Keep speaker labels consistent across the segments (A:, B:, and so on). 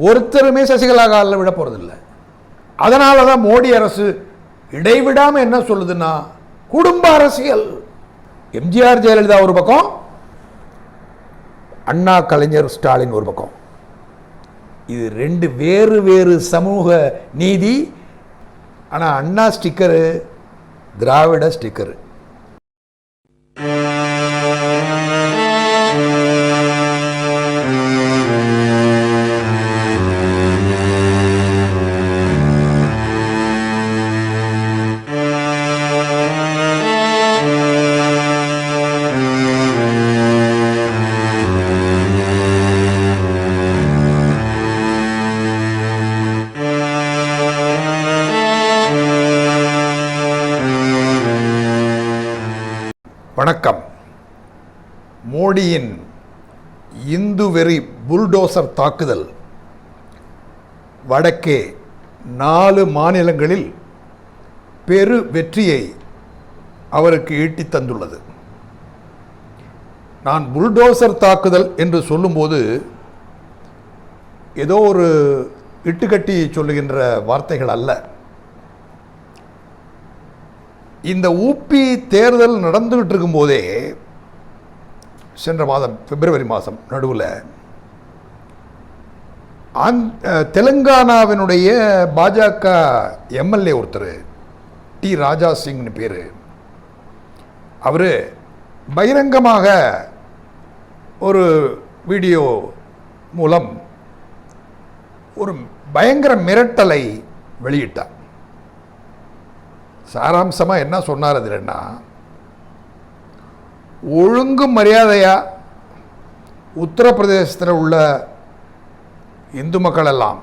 A: ஒருத்தருமே சசிகலா காலில் விட போகிறதில்ல. அதனால தான் மோடி அரசு இடைவிடாமல் என்ன சொல்லுதுன்னா குடும்ப அரசியல். எம்ஜிஆர் ஜெயலலிதா ஒரு பக்கம், அண்ணா கலைஞர் ஸ்டாலின் ஒரு பக்கம். இது ரெண்டு வேறு வேறு சமூக நீதி. ஆனால் அண்ணா ஸ்டிக்கரு, திராவிட ஸ்டிக்கரு. வணக்கம். மோடியின் இந்து வெறி புல்டோசர் தாக்குதல் வடக்கே 4 மாநிலங்களில் பெரு வெற்றியை அவருக்கு ஈட்டித் தந்துள்ளது. நான் புல்டோசர் தாக்குதல் என்று சொல்லும்போது ஏதோ ஒரு இட்டுக்கட்டி சொல்லுகின்ற வார்த்தைகள் அல்ல. இந்த ஊபி தேர்தல் நடந்துகிட்டு இருக்கும்போதே, சென்ற மாதம் பிப்ரவரி மாதம் நடுவில் தெலுங்கானாவினுடைய பாஜக எம்எல்ஏ ஒருத்தர் டி ராஜா சிங்னு பேர், அவர் பகிரங்கமாக ஒரு வீடியோ மூலம் ஒரு பயங்கர மிரட்டலை வெளியிட்டார். சாராம்சமாக என்ன சொன்னார் அதுலன்னா, ஒழுங்கு மரியாதையாக உத்தரப்பிரதேசத்தில் உள்ள இந்து மக்கள் எல்லாம்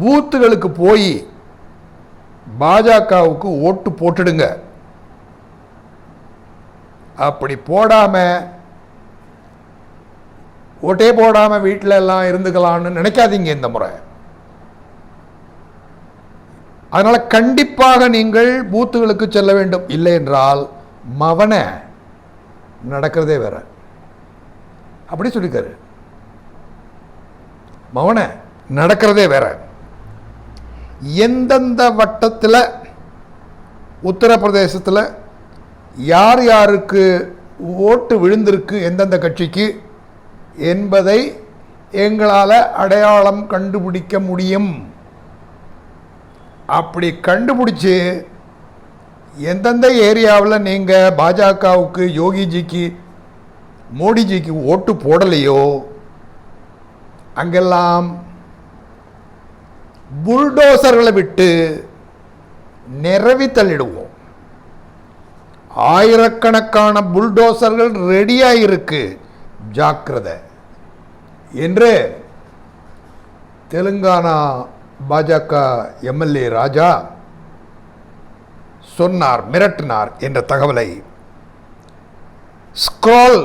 A: பூத்துகளுக்கு போய் பாஜகவுக்கு ஓட்டு போட்டுடுங்க. அப்படி போடாமல், ஓட்டே போடாமல் வீட்டில் எல்லாம் இருந்துக்கலான்னு நினைக்காதீங்க இந்த முறை. அதனால் கண்டிப்பாக நீங்கள் பூத்துகளுக்கு செல்ல வேண்டும். இல்லை என்றால் மவன நடக்கிறதே வேற. அப்படி சொல்லிக்காரு. மவன நடக்கிறதே வேற. எந்தெந்த வட்டத்தில் உத்தரப்பிரதேசத்தில் யார் யாருக்கு ஓட்டு விழுந்திருக்கு, எந்தெந்த கட்சிக்கு என்பதை எங்களால் அடையாளம் கண்டுபிடிக்க முடியும். அப்படி கண்டுபிடிச்சி எந்தெந்த ஏரியாவில் நீங்கள் பாஜகவுக்கு, யோகிஜிக்கு, மோடிஜிக்கு ஓட்டு போடலையோ அங்கெல்லாம் புல்டோசர்களை விட்டு நிரவி தள்ளிடுவோம். ஆயிரக்கணக்கான புல்டோசர்கள் ரெடியாக இருக்கு, ஜாக்கிரதை என்று தெலுங்கானா பாஜக எம்எல்ஏ ராஜா சொன்னார், மிரட்டினார் என்ற தகவலை ஸ்க்ரால்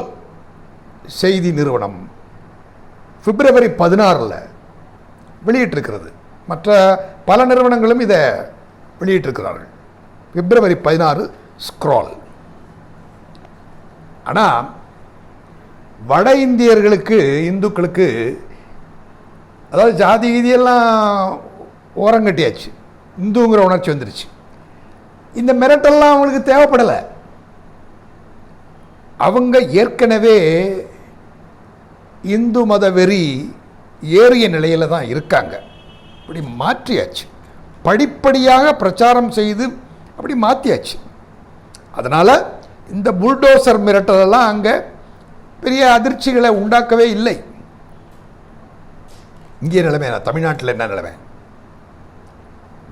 A: செய்தி நிறுவனம் பிப்ரவரி 16 வெளியிட்டிருக்கிறது. மற்ற பல நிறுவனங்களும் இதை வெளியிட்டிருக்கிறார்கள். பிப்ரவரி 16 ஸ்க்ரால். ஆனால் வட இந்தியர்களுக்கு, இந்துக்களுக்கு, அதாவது ஜாதி கீதியெல்லாம் ஓரங்கட்டியாச்சு, இந்துங்கிற உணர்ச்சி வந்துருச்சு. இந்த மிரட்டெல்லாம் அவங்களுக்கு தேவைப்படலை. அவங்க ஏற்கனவே இந்து மத வெறி ஏறிய நிலையில் தான் இருக்காங்க. அப்படி மாற்றியாச்சு, படிப்படியாக பிரச்சாரம் செய்து அப்படி மாற்றியாச்சு. அதனால் இந்த புல்டோசர் மிரட்டலெல்லாம் அங்கே பெரிய அதிர்ச்சிகளை உண்டாக்கவே இல்லை. இங்கே நிலைமை என்ன, தமிழ்நாட்டில் என்ன நிலைமை?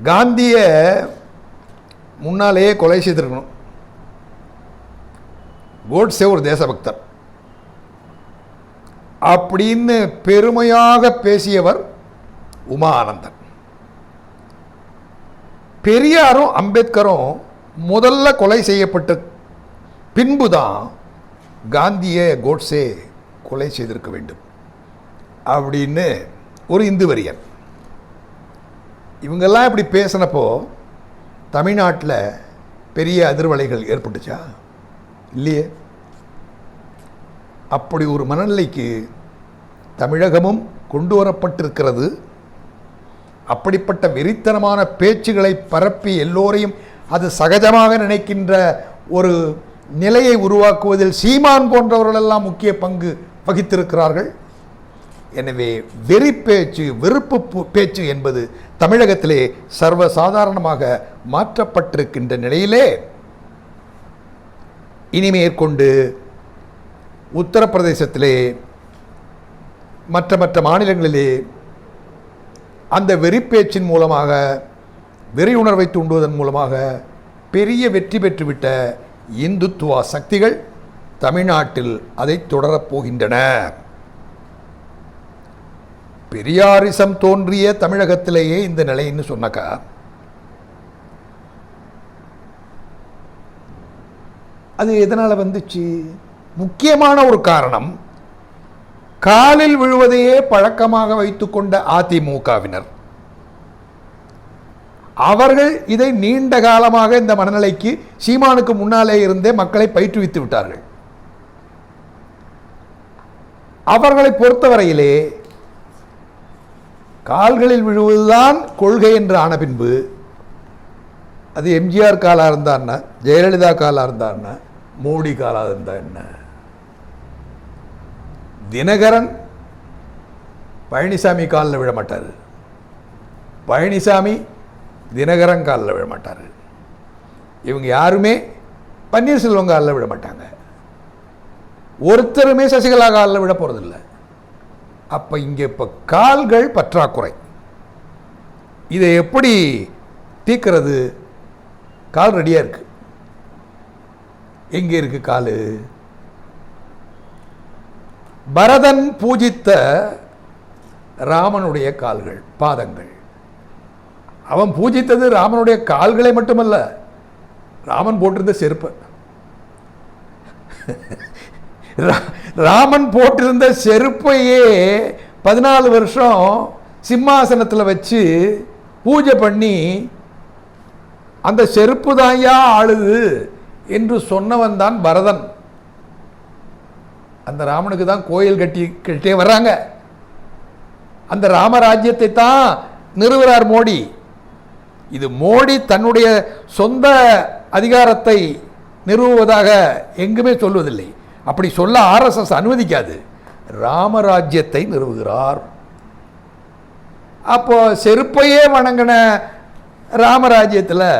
A: காந்தியை முன்னாலேயே கொலை செய்திருக்கணும். கோட்ஸே ஒரு தேசபக்தர் அப்படின்னு பெருமையாக பேசியவர் உமா ஆனந்தன். பெரியாரும் அம்பேத்கரும் முதல்ல கொலை செய்யப்பட்ட பின்புதான் காந்தியை கோட்ஸே கொலை செய்திருக்க வேண்டும் அப்படின்னு ஒரு இந்து வெறியன். இவங்கெல்லாம் இப்படி பேசினப்போ தமிழ்நாட்டில் பெரிய அதிர்வலைகள் ஏற்பட்டுச்சா? இல்லையே. அப்படி ஒரு மனநிலைக்கு தமிழகமும் கொண்டு வரப்பட்டிருக்கிறது. அப்படிப்பட்ட வெறித்தனமான பேச்சுகளை பரப்பி எல்லோரையும் அது சகஜமாக நினைக்கின்ற ஒரு நிலையை உருவாக்குவதில் சீமான் போன்றவர்களெல்லாம் முக்கிய பங்கு வகித்திருக்கிறார்கள். எனவே வெறி பேச்சு, வெறுப்பு பேச்சு என்பது தமிழகத்திலே சர்வசாதாரணமாக மாற்றப்பட்டிருக்கின்ற நிலையிலே இனிமேற்கொண்டு உத்தரப்பிரதேசத்திலே மற்ற மாநிலங்களிலே அந்த வெறி பேச்சின் மூலமாக, வெறி உணர்வை தூண்டுவதன் மூலமாக பெரிய வெற்றி பெற்றுவிட்ட இந்துத்துவா சக்திகள் தமிழ்நாட்டில் அதை தொடரப்போகின்றன. பெரியாரிசம் தோன்றிய தமிழகத்திலேயே இந்த நிலைன்னு சொன்னாக்கா, அது எதனால் வந்துச்சு? முக்கியமான ஒரு காரணம், காலில் விழுவதையே பழக்கமாக வைத்துக்கொண்ட அதிமுகவினர், அவர்கள் இதை நீண்ட காலமாக இந்த மனநிலைக்கு சீமானுக்கு முன்னாலே இருந்தே மக்களை பயிற்றுவித்து விட்டார்கள். அவர்களை பொறுத்தவரையிலே கால்களில் விழுவதுதான் கொள்கை என்று ஆன பின்பு, அது எம்ஜிஆர் காலாக இருந்தான்னா, ஜெயலலிதா காலாக இருந்தான்னா, மோடி காலாக இருந்தா என்ன, தினகரன் பழனிசாமி காலில் விழ மாட்டார், பழனிசாமி தினகரன் காலில் விழ மாட்டார், இவங்க யாருமே பன்னீர்செல்வம் காலில் விழ மாட்டாங்க, ஒருத்தருமே சசிகலா காலில் விட போகிறதில்லை. அப்போ இங்கே இப்போ கால்கள் பற்றாக்குறை. இதை எப்படி தீர்க்கிறது? கால் ரெடியாக இருக்கு. எங்கே இருக்கு கால்? பரதன் பூஜித்த ராமனுடைய கால்கள், பாதங்கள். அவன் பூஜித்தது ராமனுடைய கால்களை மட்டுமல்ல, ராமன் போட்டிருந்த செருப்பு. ராமன் போட்டிருந்த செருப்பையே 14 வருஷம் சிம்மாசனத்தில் வச்சு பூஜை பண்ணி அந்த செருப்பு தான்யா ஆளுது என்று சொன்னவன் தான் பரதன். அந்த ராமனுக்கு தான் கோயில் கட்டியே வர்றாங்க. அந்த ராமராஜ்யத்தை தான் நிறுவுகிறார் மோடி. இது மோடி தன்னுடைய சொந்த அதிகாரத்தை நிறுவுவதாக எங்குமே சொல்வதில்லை. அப்படி சொல்ல ஆர்எஸ்எஸ் அனுமதிக்காது. ராமராஜ்யத்தை நிறுவுகிறார். அப்போ செருப்பையே வணங்கின ராமராஜ்யத்தில்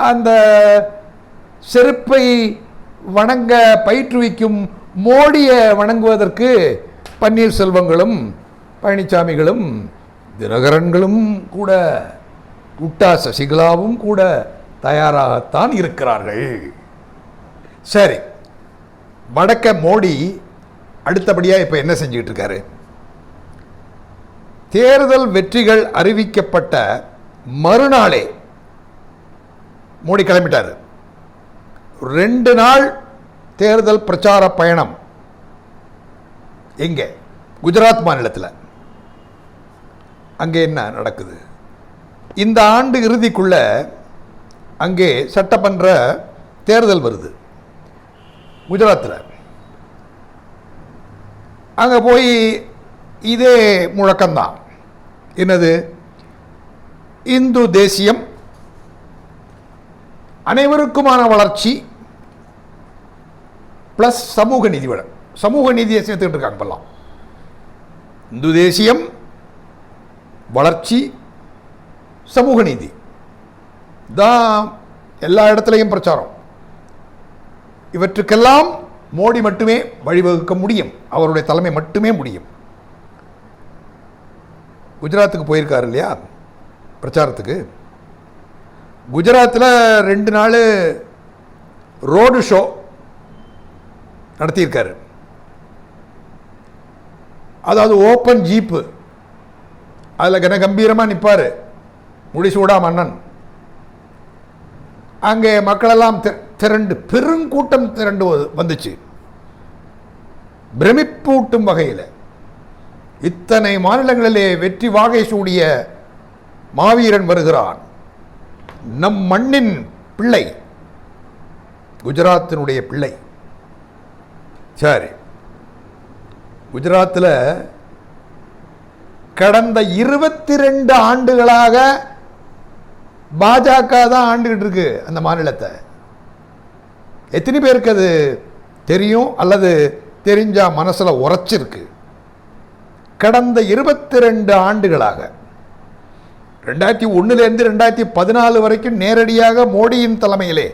A: அந்த செருப்பை வணங்க பயிற்றுவிக்கும் மோடியை வணங்குவதற்கு பன்னீர்செல்வங்களும் பழனிசாமிகளும் தினகரன்களும் கூட, உட்டா சசிகலாவும் கூட தயாராகத்தான் இருக்கிறார்கள். சரி, வடக்க மோடி அடுத்தபடியாக இப்போ என்ன செஞ்சுக்கிட்டு இருக்காரு? தேர்தல் வெற்றிகள் அறிவிக்கப்பட்ட மறுநாளே மோடி கிளம்பிட்டார். 2 நாள் தேர்தல் பிரச்சார பயணம். எங்கே? குஜராத் மாநிலத்தில். அங்கே என்ன நடக்குது? இந்த ஆண்டு இறுதிக்குள்ள அங்கே சட்டமன்ற தேர்தல் வருது குஜராத்தில். அங்கே போய் இதே முழக்கம்தான். என்னது? இந்து தேசியம், அனைவருக்குமான வளர்ச்சி பிளஸ் சமூக நீதி. சமூக நீதியை சேர்த்துக்கிட்டு இருக்காங்க இப்பெல்லாம். இந்து தேசியம், வளர்ச்சி, சமூக நீதி தான் எல்லா இடத்துலையும் பிரச்சாரம். இவற்றுக்கெல்லாம் மோடி மட்டுமே வழிவகுக்க முடியும். அவருடைய தலைமை மட்டுமே முடியும். குஜராத்துக்கு போயிருக்காரு இல்லையா பிரச்சாரத்துக்கு. குஜராத்தில் 2 நாள் ரோடு ஷோ நடத்தியிருக்காரு. அதாவது ஓப்பன் ஜீப்பு, அதில் கனகம்பீரமாக நிற்பார் முடிசூடா மன்னன். அங்கே மக்களெல்லாம் திரண்டு, பெருங்கூட்டம் திரண்டு வந்துச்சு. பிரமிப்பூட்டும் வகையில் இத்தனை மாநிலங்களிலே வெற்றி வாகை சூடிய மாவீரன் வருகிறான், நம் மண்ணின் பிள்ளை, குஜராத்தினுடைய பிள்ளை. சரி, குஜராத்தில் கடந்த 22 ஆண்டுகளாக பாஜக தான் ஆண்டுகிட்டு இருக்கு அந்த மாநிலத்தை. எத்தனை பேருக்கு அது தெரியும் அல்லது தெரிஞ்சா மனசுல உரைச்சிருக்கு? கடந்த 22 ஆண்டுகளாக 2001 2014 வரைக்கும் நேரடியாக மோடியின் தலைமையிலே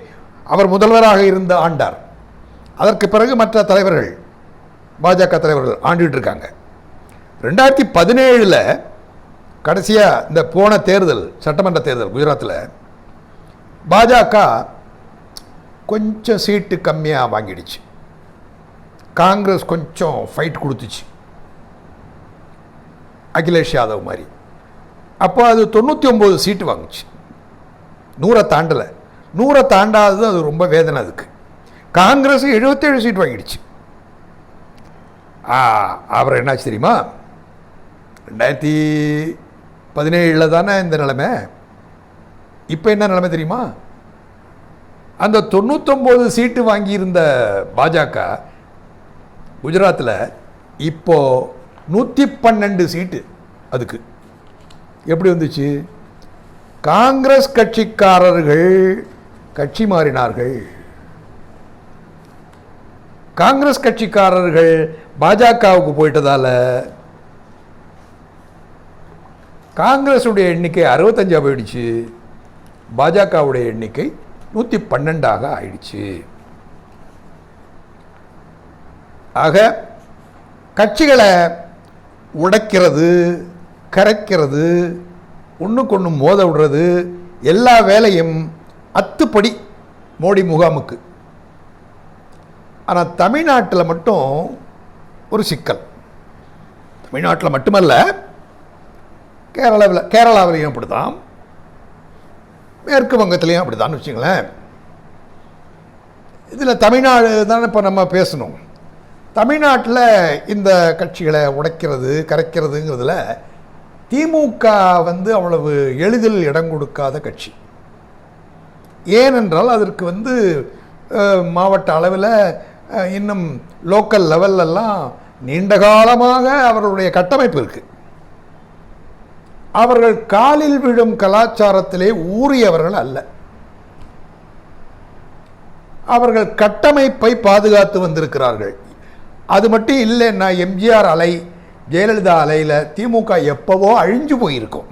A: அவர் முதல்வராக இருந்த ஆண்டார். அதற்கு பிறகு மற்ற தலைவர்கள், பாஜக தலைவர்கள் ஆண்டுகிட்டு இருக்காங்க. 2017 கடைசியாக இந்த போன தேர்தல், சட்டமன்ற தேர்தல் குஜராத்தில் பாஜக கொஞ்சம் சீட்டு கம்மியாக வாங்கிடுச்சு. காங்கிரஸ் கொஞ்சம் ஃபைட் கொடுத்துச்சு, அகிலேஷ் யாதவ் மாதிரி. அப்போ அது 99 சீட்டு வாங்குச்சு, 100 தாண்டலை. 100 தாண்டாதது அது ரொம்ப வேதனை. அதுக்கு காங்கிரஸ் 77 சீட் வாங்கிடுச்சு. அப்புறம் என்னாச்சு தெரியுமா? 2017 தானே இந்த நிலைமை. இப்போ என்ன நிலைமை தெரியுமா? அந்த 99 சீட்டு வாங்கியிருந்த பாஜக குஜராத்தில் இப்போ 112 சீட்டு. அதுக்கு எப்படி வந்துச்சு? காங்கிரஸ் கட்சிக்காரர்கள் கட்சி மாறினார்கள். காங்கிரஸ் கட்சிக்காரர்கள் பாஜகவுக்கு போயிட்டதால காங்கிரஸுடைய எண்ணிக்கை 65 போயிடுச்சு, பாஜகவுடைய எண்ணிக்கை 112 ஆயிடுச்சு. ஆக கட்சிகளை உடைக்கிறது, கரைக்கிறது, ஒன்றுக்கு ஒன்று மோத விடுறது, எல்லா வேலையும் அத்துப்படி மோடி முகாமுக்கு. ஆனால் தமிழ்நாட்டில் மட்டும் ஒரு சிக்கல். தமிழ்நாட்டில் மட்டுமல்ல, கேரளாவிலையும் அப்படிதான், மேற்கு வங்கத்திலையும் அப்படிதான் வச்சுங்களேன். இதில் தமிழ்நாடு தான் இப்போ நம்ம பேசணும். தமிழ்நாட்டில் இந்த கட்சிகளை உடைக்கிறது, கரைக்கிறதுங்கிறதுல திமுக அவ்வளவு எளிதில் இடம் கொடுக்காத கட்சி. ஏனென்றால் அதற்கு மாவட்ட அளவில், இன்னும் லோக்கல் லெவல்லலாம் நீண்ட காலமாக அவர்களுடைய கட்டமைப்பு இருக்குது. அவர்கள் காலில் விழும் கலாச்சாரத்திலே ஊறியவர்கள் அல்ல. அவர்கள் கட்டமைப்பை பாதுகாத்து வந்திருக்கிறார்கள். அது மட்டும் இல்லைன்னா எம்ஜிஆர் அலை, ஜெயலலிதா அலையில் திமுக எப்பவோ அழிஞ்சு போயிருக்கும்.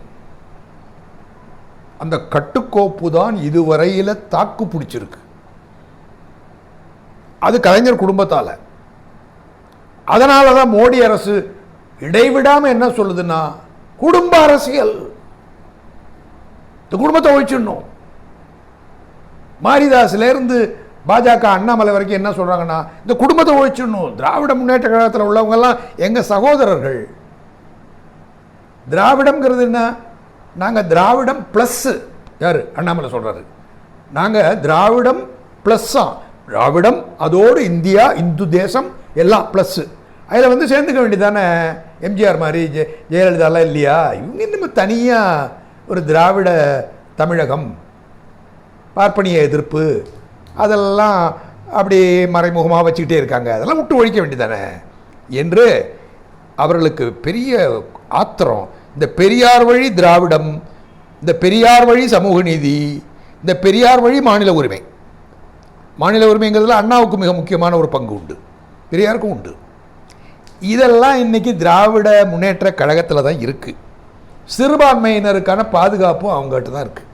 A: அந்த கட்டுக்கோப்பு தான் இதுவரையில் தாக்கு பிடிச்சிருக்கு. அது கலைஞர் குடும்பத்தால். அதனால தான் மோடி அரசு இடைவிடாமல் என்ன சொல்லுதுன்னா, குடும்ப அரசியல், இந்த குடும்பத்தை ஒழிச்சிடணும். மாரிதாஸ்லேருந்து பாஜக அண்ணாமலை வரைக்கும் என்ன சொல்கிறாங்கன்னா, இந்த குடும்பத்தை ஒழிச்சிடணும். திராவிட முன்னேற்ற கழகத்தில் உள்ளவங்கெல்லாம் எங்கள் சகோதரர்கள். திராவிடம்ங்கிறது என்ன? நாங்கள் திராவிடம் ப்ளஸ்ஸு. யார்? அண்ணாமலை சொல்கிறாரு. நாங்கள் திராவிடம் ப்ளஸ்ஸா. திராவிடம் அதோடு இந்தியா, இந்து தேசம் எல்லாம் ப்ளஸ்ஸு. அதில் சேர்ந்துக்க வேண்டியதானே. எம்ஜிஆர் மாதிரி ஜெயலலிதாலாம் இல்லையா? இவங்க இன்னும் தனியாக ஒரு திராவிட தமிழகம், பார்ப்பனிய எதிர்ப்பு, அதெல்லாம் அப்படி மறைமுகமாக வச்சுக்கிட்டே இருக்காங்க. அதெல்லாம் விட்டு ஒழிக்க வேண்டியதானே என்று அவர்களுக்கு பெரிய ஆத்திரம். இந்த பெரியார் வழி திராவிடம், இந்த பெரியார் வழி சமூக நீதி, இந்த பெரியார் வழி மாநில உரிமை. மாநில உரிமைங்கிறதுல அண்ணாவுக்கு மிக முக்கியமான ஒரு பங்கு உண்டு, பெரியாருக்கும் உண்டு. இதெல்லாம் இன்றைக்கி திராவிட முன்னேற்ற கழகத்தில் தான் இருக்குது. சிறுபான்மையினருக்கான பாதுகாப்பும் அவங்ககிட்ட தான் இருக்குது.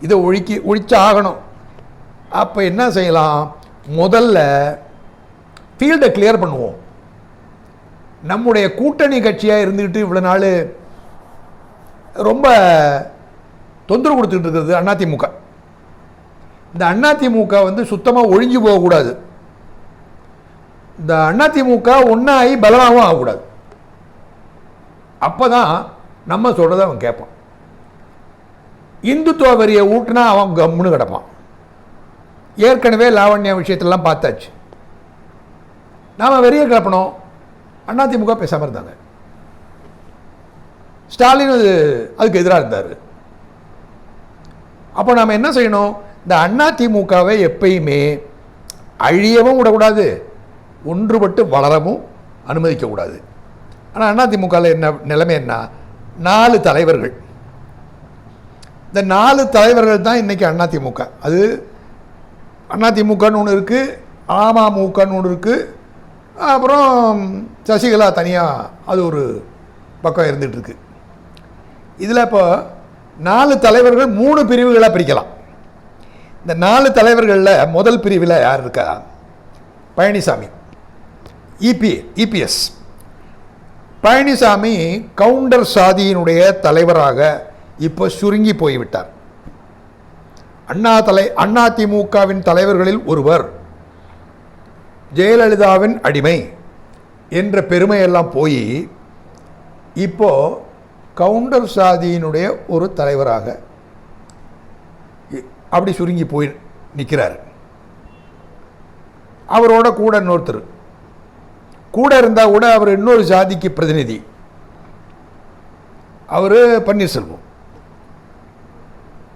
A: இதை ஒழிச்சாகணும். அப்போ என்ன செய்யலாம்? முதல்ல ஃபீல்டை கிளியர் பண்ணுவோம். நம்முடைய கூட்டணி கட்சியாக இருந்துக்கிட்டு இவ்வளோ நாள் ரொம்ப தொந்தரவு கொடுத்துக்கிட்டு இருக்கிறது அதிமுக. இந்த அதிமுக சுத்தமாக ஒழிஞ்சு போகக்கூடாது. இந்த அதிமுக ஒன்றாகி பலமாகவும் ஆகக்கூடாது. அப்போ தான் நம்ம சொல்கிறத அவன் கேட்பான். இந்துத்துவ வரியை ஊட்டினா அவன் கம்முன்னு கிடப்பான். ஏற்கனவே லாவண்யா விஷயத்திலலாம் பார்த்தாச்சு. நாம் வெறிய கிளப்பணும். அதிமுக பேசாமல் இருந்தாங்க. ஸ்டாலின் அதுக்கு எதிராக இருந்தார். அப்போ நாம் என்ன செய்யணும்? இந்த அதிமுகவை எப்பயுமே அழியவும் விடக்கூடாது, ஒன்றுபட்டு வளரவும் அனுமதிக்கக்கூடாது. ஆனால் அதிமுகவில் என்ன நிலைமை என்ன, 4 தலைவர்கள். இந்த 4 தலைவர்கள் தான் இன்றைக்கி அதிமுக. அது அதிமுகன்னு ஒன்று இருக்குது, அமமுகன்னு ஒன்று இருக்குது, அப்புறம் சசிகலா தனியாக அது ஒரு பக்கம் இருந்துகிட்ருக்கு. இதில் இப்போ 4 தலைவர்கள் 3 பிரிவுகளாக பிரிக்கலாம். இந்த 4 தலைவர்களில் முதல் பிரிவில் யார் இருக்கா, பழனிசாமி, இபிஎஸ். பழனிசாமி கவுண்டர் சாதியினுடைய தலைவராக இப்போ சுருங்கி போய்விட்டார். அதிமுகவின் தலைவர்களில் ஒருவர், ஜெயலலிதாவின் அடிமை என்ற பெருமையெல்லாம் போய் இப்போ கவுண்டர் சாதியினுடைய ஒரு தலைவராக அப்படி சுருங்கி போய் நிற்கிறார். அவரோட கூட இன்னொருத்தர் கூட இருந்தால் கூட அவர் இன்னொரு ஜாதிக்கு பிரதிநிதி, அவர் பன்னீர்செல்வம்.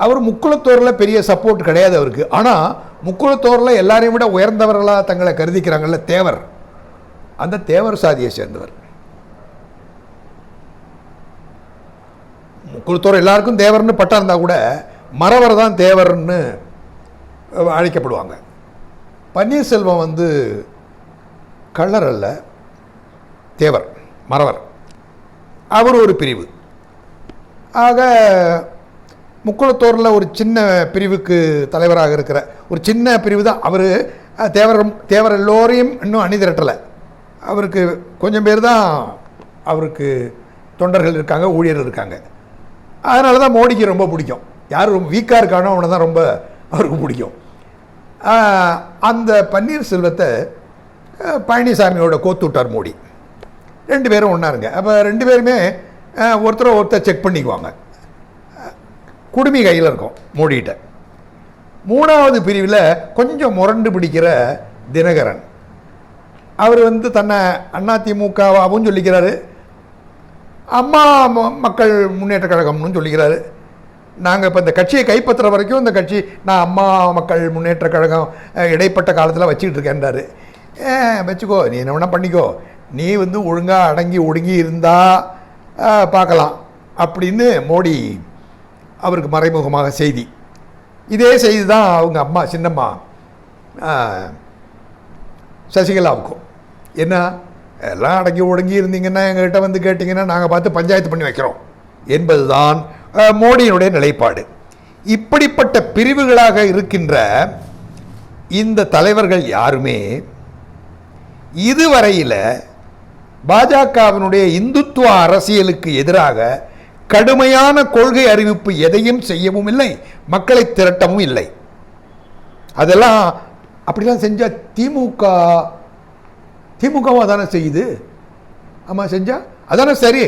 A: அவர் முக்குளத்தோரில் பெரிய சப்போர்ட் கிடையாது அவருக்கு. ஆனால் முக்குளத்தோரில் எல்லாரையும் விட உயர்ந்தவர்களாக தங்களை கருதிக்கிறாங்கல்ல தேவர், அந்த தேவர் சாதியை சேர்ந்தவர். முக்குளத்தோர் எல்லாருக்கும் தேவர்னு பட்டம் இருந்தால் கூட மறவர் தான் தேவர்னு அழைக்கப்படுவாங்க. பன்னீர்செல்வம் வந்து கள்ளர் அல்ல, தேவர், மறவர். அவர் ஒரு பிரிவு. ஆக முக்குளத்தோரில் ஒரு சின்ன பிரிவுக்கு தலைவராக இருக்கிற ஒரு சின்ன பிரிவு தான் அவர். தேவர் எல்லோரையும் இன்னும் அணிதிரட்டலை. அவருக்கு கொஞ்சம் பேர் தான் அவருக்கு தொண்டர்கள் இருக்காங்க, ஊழியர்கள் இருக்காங்க. அதனால தான் மோடிக்கு ரொம்ப பிடிக்கும். யார் ரொம்ப வீக்காக இருக்கானோ அவனை தான் ரொம்ப அவருக்கு பிடிக்கும். அந்த பன்னீர்செல்வத்தை பழனிசாமியோட கோத்து விட்டார் மோடி. 2 பேரும் ஒன்றாருங்க. அப்போ 2 பேருமே ஒருத்தர் செக் பண்ணிக்குவாங்க. குடுமி கையில் இருக்கும் மோடிகிட்ட. 3வது பிரிவில் கொஞ்சம் முரண்டு பிடிக்கிற தினகரன். அவர் வந்து தன்னை அதிமுகவாகவும் சொல்லிக்கிறாரு, அம்மா மக்கள் முன்னேற்ற கழகம்னு சொல்லிக்கிறாரு. நாங்கள் இப்போ இந்த கட்சியை கைப்பற்றுற வரைக்கும் இந்த கட்சி நான் அம்மா மக்கள் முன்னேற்ற கழகம் இடைப்பட்ட காலத்தில் வச்சுக்கிட்டு இருக்கேன்றாரு. வச்சுக்கோ, நீ என்ன வேணால் பண்ணிக்கோ, நீ வந்து ஒழுங்காக அடங்கி ஒடுங்கி இருந்தால் பார்க்கலாம் அப்படின்னு மோடி அவருக்கு மறைமுகமாக செய்தி. இதே செய்தி தான் அவங்க அம்மா சின்னம்மா சசிகலாவுக்கும். என்ன, எல்லாம் அடங்கி ஒடுங்கி இருந்தீங்கன்னா எங்கள்கிட்ட வந்து கேட்டிங்கன்னா நாங்கள் பார்த்து பஞ்சாயத்து பண்ணி வைக்கிறோம் என்பது தான் மோடியினுடைய நிலைப்பாடு. இப்படிப்பட்ட பிரிவுகளாக இருக்கின்ற இந்த தலைவர்கள் யாருமே இதுவரையில் பாஜகவினுடைய இந்துத்துவ அரசியலுக்கு எதிராக கடுமையான கொள்கை அறிவிப்பு எதையும் செய்யவும் இல்லை, மக்களை திரட்டவும் இல்லை. அதெல்லாம் அப்படிலாம் செஞ்சால் திமுகவும் அதானே செய்யுது. ஆமாம், செஞ்சால் அதானே சரி.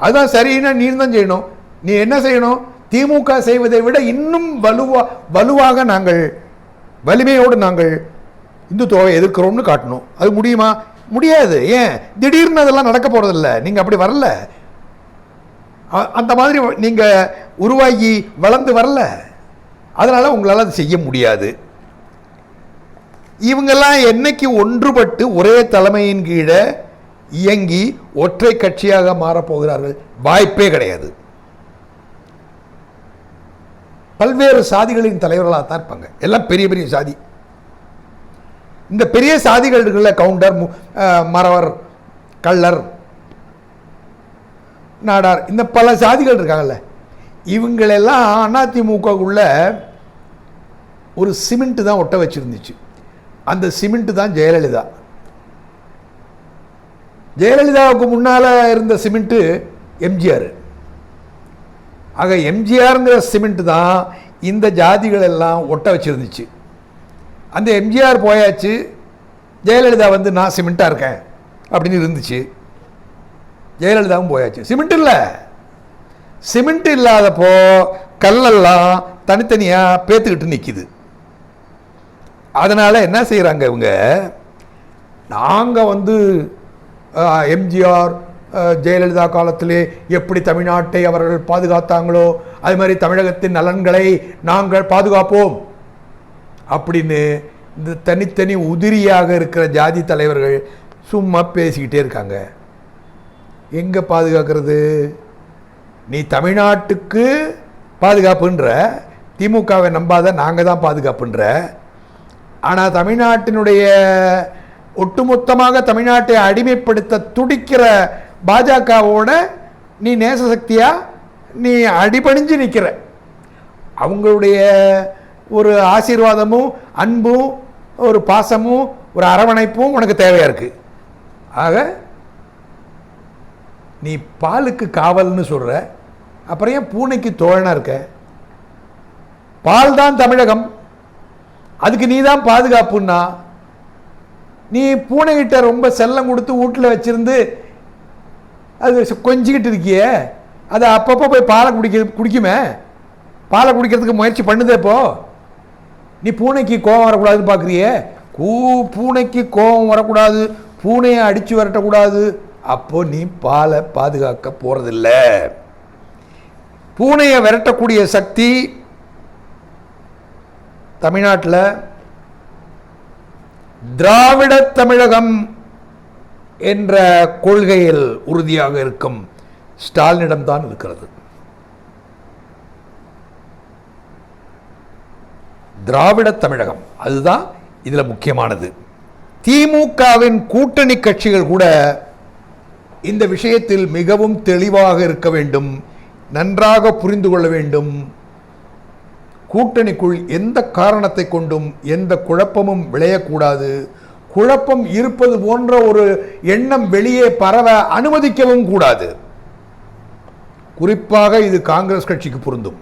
A: அதுதான் சரின்னா நீ தான் செய்யணும். நீ என்ன செய்யணும், திமுக செய்வதை விட இன்னும் வலுவாக நாங்கள் வலிமையோடு நாங்கள் இந்துத்துவாவை எதிர்க்கிறோம்னு காட்டணும். அது முடியுமா? முடியாது. ஏன், திடீர்னு அதெல்லாம் நடக்க போகிறதில்ல. நீங்கள் அப்படி வரல, அந்த மாதிரி நீங்கள் உருவாகி வளர்ந்து வரல. அதனால் உங்களால் அது செய்ய முடியாது. இவங்கெல்லாம் என்னைக்கு ஒன்றுபட்டு ஒரே தலைமையின் கீழே இயங்கி ஒற்றை கட்சியாக மாறப்போகிறார்கள்? வாய்ப்பே கிடையாது. பல்வேறு சாதிகளின் தலைவர்களாக தான் இருப்பாங்க. எல்லாம் பெரிய பெரிய சாதி. இந்த பெரிய சாதிகள் இருக்குல்ல, கவுண்டர், மறவர், கள்ளர், நாடார், இந்த பல சாதிகள் இருக்காங்கல்ல, இவங்களெல்லாம் அதிமுகவுக்குள்ள ஒரு சிமெண்ட் தான் ஒட்ட வச்சிருந்துச்சு. அந்த சிமெண்ட் தான் ஜெயலலிதா. ஜெயலலிதாவுக்கு முன்னால் இருந்த சிமெண்ட்டு எம்ஜிஆர். ஆக எம்ஜிஆருங்கிற சிமெண்ட் தான் இந்த ஜாதிகள் எல்லாம் ஒட்ட வச்சிருந்துச்சு. அந்த எம்ஜிஆர் போயாச்சு, ஜெயலலிதா வந்து நான் சிமெண்ட்டாக இருக்கேன் அப்படின்னு இருந்துச்சு. ஜெயலலிதாவும் போயாச்சு. சிமெண்ட் இல்லை. சிமெண்ட் இல்லாதப்போ கல்லெல்லாம் தனித்தனியாக பேத்துக்கிட்டு நிற்கிது. அதனால் என்ன செய்கிறாங்க இவங்க, நாங்கள் வந்து எம்ஜிஆர் ஜெயலலிதா காலத்திலே எப்படி தமிழ்நாட்டை அவர்கள் பாதுகாத்தாங்களோ அது மாதிரி தமிழகத்தின் நலன்களை நாங்கள் பாதுகாப்போம் அப்படின்னு இந்த தனித்தனி உதிரியாக இருக்கிற ஜாதி தலைவர்கள் சும்மா பேசிக்கிட்டே இருக்காங்க. எங்கே பாதுகாக்கிறது? நீ தமிழ்நாட்டுக்கு பாதுகாப்புன்ற, திமுகவை நம்பாத நாங்கள் தான் பாதுகாப்புன்ற. ஆனால் தமிழ்நாட்டினுடைய ஒட்டுமொத்தமாக தமிழ்நாட்டை அடிமைப்படுத்த துடிக்கிற பாஜகவோட நீ நேசசக்தியா நீ அடிபணிஞ்சு நிற்கிற. அவங்களுடைய ஒரு ஆசீர்வாதமும் அன்பும் ஒரு பாசமும் ஒரு அரவணைப்பும் உனக்கு தேவையாக இருக்குது. ஆக நீ பாலுக்கு காவல்னு சொல்கிற, அப்புறம் ஏன் பூனைக்கு தோழனாக இருக்க? பால் தான் தமிழகம், அதுக்கு நீ தான் பாதுகாப்புன்னா நீ பூனைகிட்ட ரொம்ப செல்லம் கொடுத்து வீட்டில் வச்சுருந்து அது கொஞ்சிக்கிட்டு இருக்கியே, அது அப்பப்போ போய் பாலை குடிக்குமே, பாலை குடிக்கிறதுக்கு முயற்சி பண்ணுதே. இப்போ நீ பூனைக்கு கோபம் வரக்கூடாதுன்னு பார்க்குறியே, பூனைக்கு கோபம் வரக்கூடாது, பூனையை அடித்து விரட்டக்கூடாது, அப்போ நீ பாலை பாதுகாக்க போகிறதில்ல. பூனையை விரட்டக்கூடிய சக்தி தமிழ்நாட்டில் திராவிட தமிழகம் என்ற கொள்கையில் உறுதியாக இருக்கும் ஸ்டாலினிடம்தான் இருக்கிறது. திராவிட தமிழகம் அதுதான் இதில் முக்கியமானது. திமுகவின் கூட்டணி கட்சிகள் கூட இந்த விஷயத்தில் மிகவும் தெளிவாக இருக்க வேண்டும், நன்றாக புரிந்து கொள்ள வேண்டும். கூட்டணிக்குள் எந்த காரணத்தை கொண்டும் எந்த குழப்பமும் விளையக்கூடாது. குழப்பம் இருப்பது போன்ற ஒரு எண்ணம் வெளியே பரவ அனுமதிக்கவும் கூடாது. குறிப்பாக இது காங்கிரஸ் கட்சிக்கு பொருந்தும்.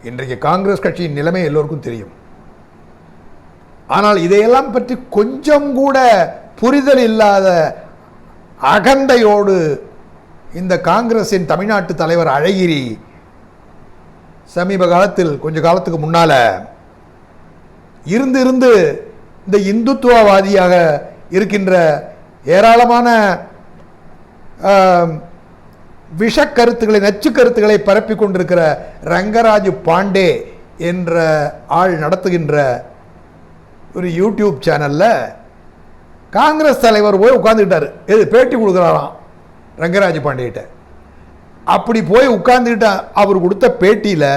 A: இன்றைக்கு காங்கிரஸ் கட்சியின் நிலைமை எல்லோருக்கும் தெரியும். ஆனால் இதையெல்லாம் பற்றி கொஞ்சம் கூட புரிதல் இல்லாத அகந்தையோடு இந்த காங்கிரசின் தமிழ்நாட்டு தலைவர் அழகிரி சமீப காலத்தில் கொஞ்ச காலத்துக்கு முன்னால இருந்து இந்த இந்துத்துவவாதியாக இருக்கின்ற ஏராளமான விஷக்கருத்துக்களை நச்சு கருத்துக்களை பரப்பி கொண்டிருக்கிற ரங்கராஜ் பாண்டே என்ற ஆள் நடத்துகின்ற ஒரு யூடியூப் சேனலில் காங்கிரஸ் தலைவர் போய் உட்கார்ந்துக்கிட்டார். எது பேட்டி கொடுக்குறாராம் ரங்கராஜ் பாண்டேகிட்ட. அப்படி போய் உட்கார்ந்துக்கிட்ட அவர் கொடுத்த பேட்டியில்,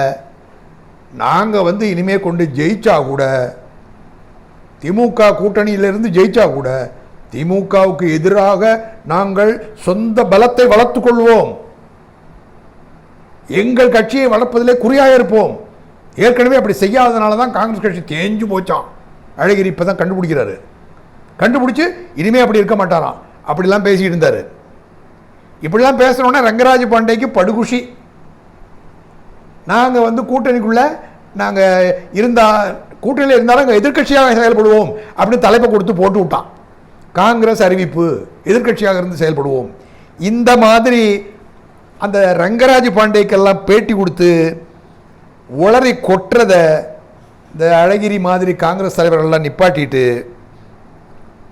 A: நாங்கள் இனிமே கொண்டு ஜெயிச்சா கூட, திமுக கூட்டணியிலிருந்து ஜெயிச்சா கூட திமுகவுக்கு எதிராக நாங்கள் சொந்த பலத்தை வளர்த்துக் கொள்வோம், எங்கள் கட்சியை வளர்ப்பதிலே குறியாக இருப்போம். ஏற்கனவே அப்படி செய்யாதனால தான் காங்கிரஸ் கட்சி தேஞ்சு போச்சான். அழகிரி இப்போ தான் கண்டுபிடிக்கிறாரு. கண்டுபிடிச்சு இனிமே அப்படி இருக்க மாட்டாராம். அப்படிலாம் பேசிட்டு இருந்தார். இப்படிலாம் பேசுகிறோன்னா ரங்கராஜ் பாண்டேக்கு படுகுஷி. நாங்கள் கூட்டணிக்குள்ளே நாங்கள் கூட்டணியில் இருந்தாலும் நாங்கள் எதிர்கட்சியாக செயல்படுவோம் அப்படின்னு தலைப்பை கொடுத்து போட்டு விட்டான். காங்கிரஸ் அறிவிப்பு, எதிர்கட்சியாக இருந்து செயல்படுவோம். இந்த மாதிரி அந்த ரங்கராஜ் பாண்டேக்கெல்லாம் பேட்டி கொடுத்து உளறி கொட்டுறத இந்த அழகிரி மாதிரி காங்கிரஸ் தலைவர்கள்லாம் நிப்பாட்டிட்டு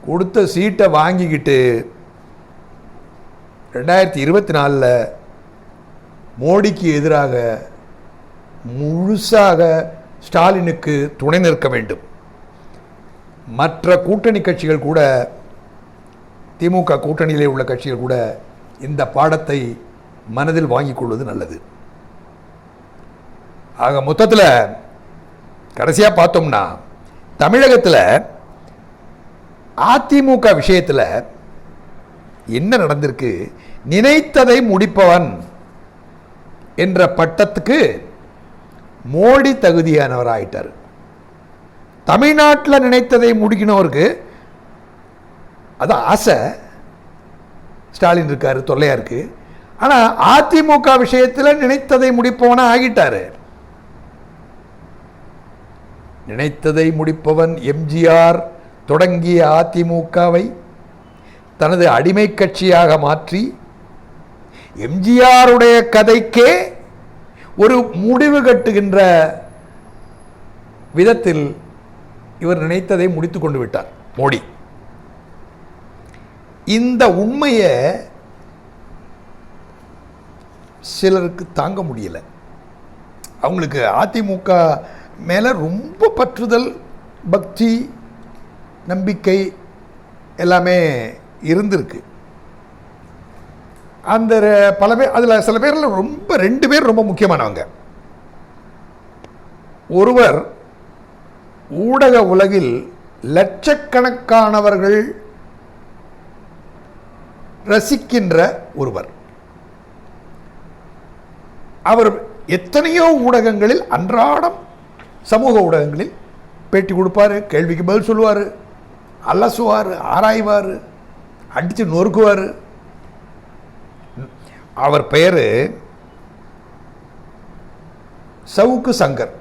A: கொடுத்த சீட்டை வாங்கிக்கிட்டு 2024 மோடிக்கு எதிராக முழுசாக ஸ்டாலினுக்கு துணை நிற்க வேண்டும். மற்ற கூட்டணி கட்சிகள் கூட, திமுக கூட்டணியிலே உள்ள கட்சிகள் கூட இந்த பாடத்தை மனதில் வாங்கிக் கொள்வது நல்லது. ஆக மொத்தத்தில் கடைசியாக பார்த்தோம்னா, தமிழகத்தில் அதிமுக விஷயத்தில் என்ன நடந்திருக்கு? நினைத்ததை முடிப்பவன் என்ற பட்டத்துக்கு மோடி தகுதியானவர் ஆயிட்டார். தமிழ்நாட்டில் நினைத்ததை முடிக்கணும்ருக்கு அது ஆசை. ஸ்டாலின் இருக்காரு, தொல்லையா இருக்கு. ஆனால் அதிமுக விஷயத்தில் நினைத்ததை முடிப்பவனா ஆகிட்டாரு. நினைத்ததை முடிப்பவன் எம்ஜிஆர் தொடங்கிய அதிமுகவை தனது அடிமை கட்சியாக மாற்றி எம்ஜிஆருடைய கதைக்கே ஒரு முடிவு கட்டுகின்ற விதத்தில் இவர் நினைத்ததை முடித்து கொண்டு விட்டார் மோடி. இந்த உண்மையை சிலருக்கு தாங்க முடியல. அவங்களுக்கு அதிமுக மேலே ரொம்ப பற்றுதல், பக்தி, நம்பிக்கை எல்லாமே இருந்திருக்கு. அந்த பல பேர், அதில் சில பேரில் ரொம்ப 2 பேர் ரொம்ப முக்கியமானவங்க. ஒருவர் ஊடக உலகில் லட்சக்கணக்கானவர்கள் ரசிக்கின்ற ஒருவர். அவர் எத்தனையோ ஊடகங்களில், அன்றாடம் சமூக ஊடகங்களில் பேட்டி கொடுப்பார், கேள்விக்கு பதில் சொல்லுவார், அலசுவார், ஆராய்வார், அடித்து நொறுக்குவார். அவர் பெயர் சவுக்கு சங்கர்.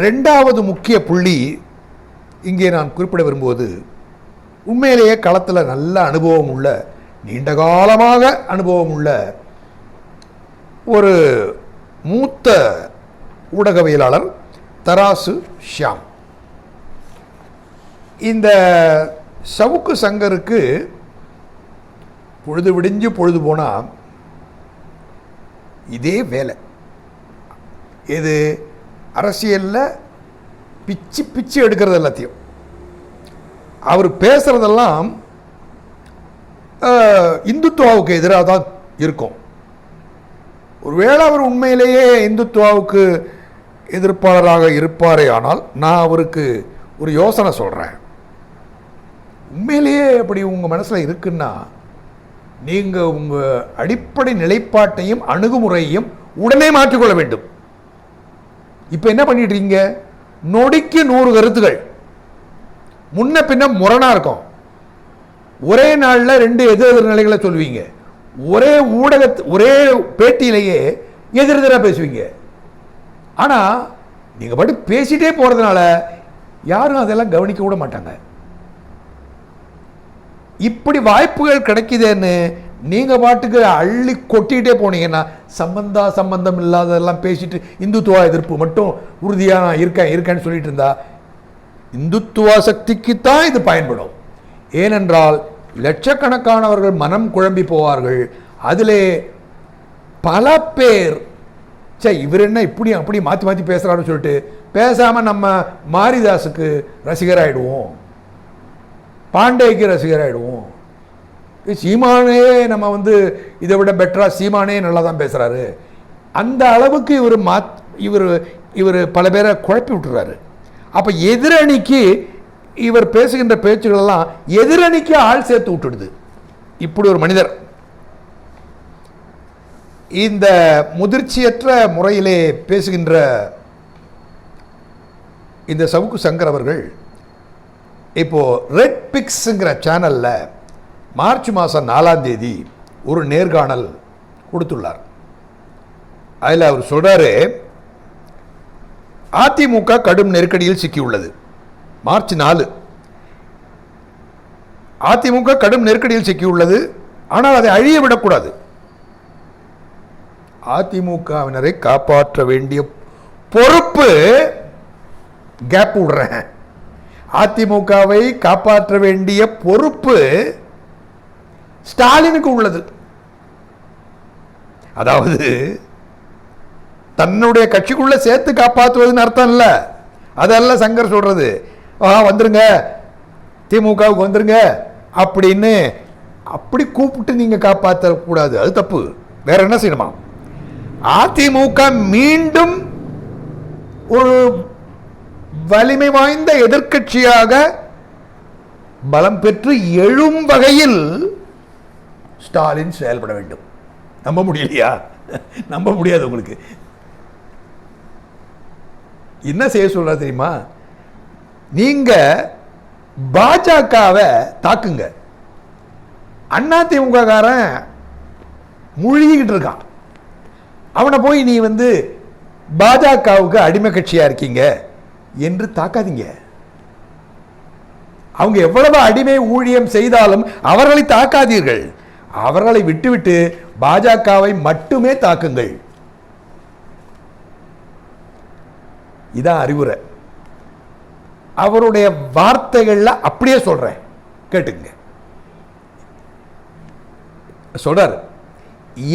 A: 2வது முக்கிய புள்ளி இங்கே நான் குறிப்பிட விரும்புவது, உண்மையிலேயே களத்தில் நல்ல அனுபவம் உள்ள, நீண்ட காலமாக அனுபவம் உள்ள ஒரு மூத்த ஊடகவியலாளர் தராசு ஷியாம். இந்த சவுக்கு சங்கருக்கு பொழுது விடிஞ்சு பொழுது போனால் இதே வேலை. இது அரசியலில் பிச்சு பிச்சு எடுக்கிறது எல்லாத்தையும். அவர் பேசுகிறதெல்லாம் இந்துத்துவாவுக்கு எதிராக தான் இருக்கும். ஒருவேளை அவர் உண்மையிலேயே இந்துத்துவாவுக்கு எதிர்ப்பாளராக இருப்பாரே ஆனால், நான் அவருக்கு ஒரு யோசனை சொல்கிறேன். உண்மையிலேயே அப்படி உங்கள் மனசில் இருக்குன்னா, நீங்கள் உங்கள் அடிப்படை நிலைப்பாட்டையும் அணுகுமுறையையும் உடனே மாற்றிக்கொள்ள வேண்டும். இப்போ என்ன பண்ணிட்டு இருக்கீங்க? நொடிக்கு 100 கருத்துகள், முன்ன பின்ன முரணாக இருக்கும். ஒரே நாளில் 2 எதிர் நிலைகளை சொல்லுவீங்க. ஒரே பேட்டியிலேயே எதிரெதிராக பேசுவீங்க. ஆனால் நீங்கள் பாட்டு பேசிட்டே போகிறதுனால யாரும் அதெல்லாம் கவனிக்க கூட மாட்டாங்க. இப்படி வாய்ப்புகள் கிடைக்குதுன்னு நீங்கள் பாட்டுக்கு அள்ளி கொட்டிகிட்டே போனீங்கன்னா, சம்பந்தம் இல்லாததெல்லாம் பேசிட்டு இந்துத்துவா எதிர்ப்பு மட்டும் உறுதியாக நான் இருக்கேன்னு சொல்லிட்டு இருந்தா, இந்துத்துவா சக்திக்குத்தான் இது பயன்படும். ஏனென்றால் லட்சக்கணக்கானவர்கள் மனம் குழம்பி போவார்கள். அதிலே பல பேர், இவர் என்ன இப்படி அப்படி மாற்றி மாற்றி பேசுகிறாருன்னு சொல்லிட்டு பேசாமல் நம்ம மாரிதாஸுக்கு ரசிகராகிடுவோம், பாண்டேக்கு ரசிகராகிடுவோம். சீமானே நம்ம இதை விட பெட்டராக சீமானே நல்லா தான் பேசுகிறாரு, அந்த அளவுக்கு இவர் பல பேரை குழப்பி விட்டுறாரு. அப்போ எதிரணிக்கு இவர் பேசுகின்ற பேச்சுகளெல்லாம் எதிரணிக்கு ஆள் சேர்த்து விட்டுடுது. இப்படி ஒரு மனிதர் இந்த முதிர்ச்சியற்ற முறையிலே பேசுகின்ற இந்த சவுக்கு சங்கர் அவர்கள் இப்போ ரெட் பிக்ஸ்ங்கிற சேனலில் மார்ச் மாதம் 4ஆம் தேதி ஒரு நேர்காணல் கொடுத்துள்ளார். அதில் அவர் சொல்கிறாரு, அதிமுக கடும் நெருக்கடியில் சிக்கியுள்ளது. மார்ச் 4, அதிமுக கடும் நெருக்கடியில் சிக்கியுள்ளது, ஆனால் அதை அழிய விடக்கூடாது. அதிமுகவினரை காப்பாற்ற வேண்டிய பொறுப்பு, கேப் விடுறேன், அதிமுகவை காப்பாற்ற வேண்டிய பொறுப்பு ஸ்டாலினுக்கு உள்ளது. அதாவது தன்னுடைய கட்சிக்குள்ள சேர்த்து காப்பாற்றுவதுன்னு அர்த்தம் இல்லை. அதல்ல சங்கர் சொல்றது. வந்துருங்க திமுகவுக்கு வந்துருங்க அப்படின்னு அப்படி கூப்பிட்டு நீங்க காப்பாற்றக்கூடாது, அது தப்பு. வேற என்ன செய்யணுமா? அதிமுக மீண்டும் ஒரு வலிமை வாய்ந்த எதிர்க்கட்சியாக பலம் பெற்று எழும் வகையில் ஸ்டாலின் செயல்பட வேண்டும். நம்ப முடியலையா? நம்ப முடியாது. உங்களுக்கு என்ன செய்ய சொல்ற தெரியுமா? நீங்க பாஜகவை தாக்குங்க. அதிமுக காரன் முழுகிட்டு இருக்கான், அவனை போய் நீ பாஜகவுக்கு அடிமை கட்சியா இருக்கீங்க என்று தாக்காதீங்க. அவங்க எவ்வளவு அடிமை ஊழியம் செய்தாலும் அவர்களை தாக்காதீர்கள். அவர்களை விட்டுவிட்டு பாஜகவை மட்டுமே தாக்குங்கள். இதான் அறிவுரை. அவருடைய வார்த்தைகள்ல அப்படியே சொல்றேன், கேட்டுங்க. சொல்றாரு,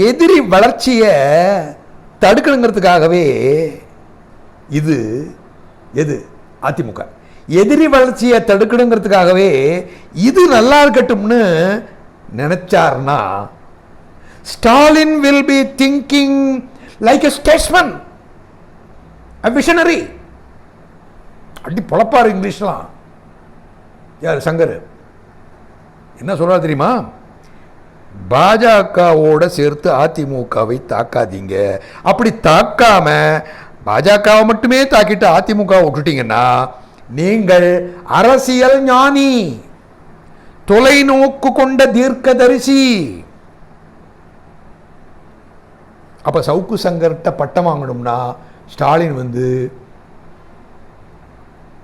A: எதிரி வளர்ச்சியை தடுக்கணுங்கிறதுக்காகவே இது எது அதிமுக எதிரி வளர்ச்சியை தடுக்கணுங்கிறதுக்காகவே இது நல்லா இருக்கட்டும்னு நினைச்சார்னா, Stalin will be thinking like a statesman, a visionary. அப்படி பொழப்பாரு இங்கிலீஷ்லாம். யார் சங்கர் என்ன சொல்றாரு தெரியுமா? பாஜகவோட சேர்த்து அதிமுகவை தாக்காதீங்க. அப்படி தாக்காம பாஜகவை மட்டுமே தாக்கிட்டு அதிமுக விட்டுட்டீங்கன்னா நீங்கள் அரசியல் ஞானி, தொலைநோக்கு கொண்ட தீர்க்கதரிசி. அப்ப சவுக்கு சங்கர்கிட்ட பட்டம் வாங்கணும்னா ஸ்டாலின் வந்து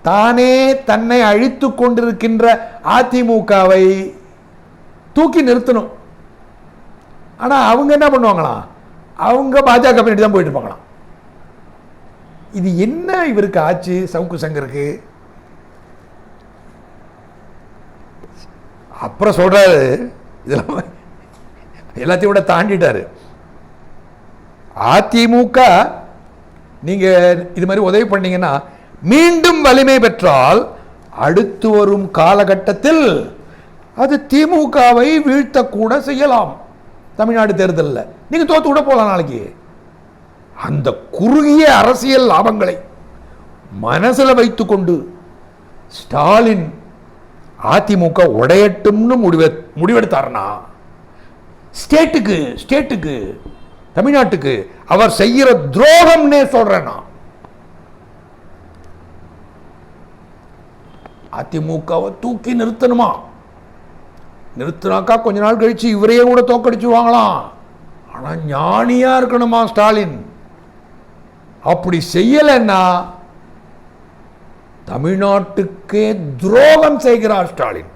A: தானே தன்னை அழித்து கொண்டிருக்கின்ற அதிமுகவை தூக்கி நிறுத்தணும். ஆனா அவங்க என்ன பண்ணுவாங்களாம்? அவங்க பாஜக பின்னாடி தான் போயிட்டு இருப்பாங்களாம். இது என்ன இவருக்கு ஆச்சு சவுக்கு சங்கருக்கு? அப்புறம் சொல்றாரு, இதெல்லாம் எல்லாத்தையும் விட தாண்டிட்டாரு. அதிமுக நீங்க இது மாதிரி உதவி பண்ணீங்கன்னா மீண்டும் வலிமை பெற்றால் அடுத்து வரும் காலகட்டத்தில் அது திமுகவை வீழ்த்தக்கூட செய்யலாம். தமிழ்நாடு தேர்தலில் நீங்க தோத்து கூட போகலாம் நாளைக்கு. அந்த குறுகிய அரசியல் லாபங்களை மனசில் வைத்துக்கொண்டு ஸ்டாலின் அதிமுக உடையட்டும்னு முடிவெடுத்தார்னா ஸ்டேட்டுக்கு தமிழ்நாட்டுக்கு அவர் செய்கிற துரோகம்னே சொல்றேன். அதிமுகவை தூக்கி நிறுத்தணுமா? நிறுத்தினாக்கா கொஞ்ச நாள் கழிச்சு இவரையே கூட தோக்கடிச்சு வாங்கலாம். ஆனா ஞானியா இருக்கணுமா ஸ்டாலின். அப்படி செய்யலைன்னா தமிழ்நாட்டுக்கே துரோகம் செய்கிறார் ஸ்டாலின்.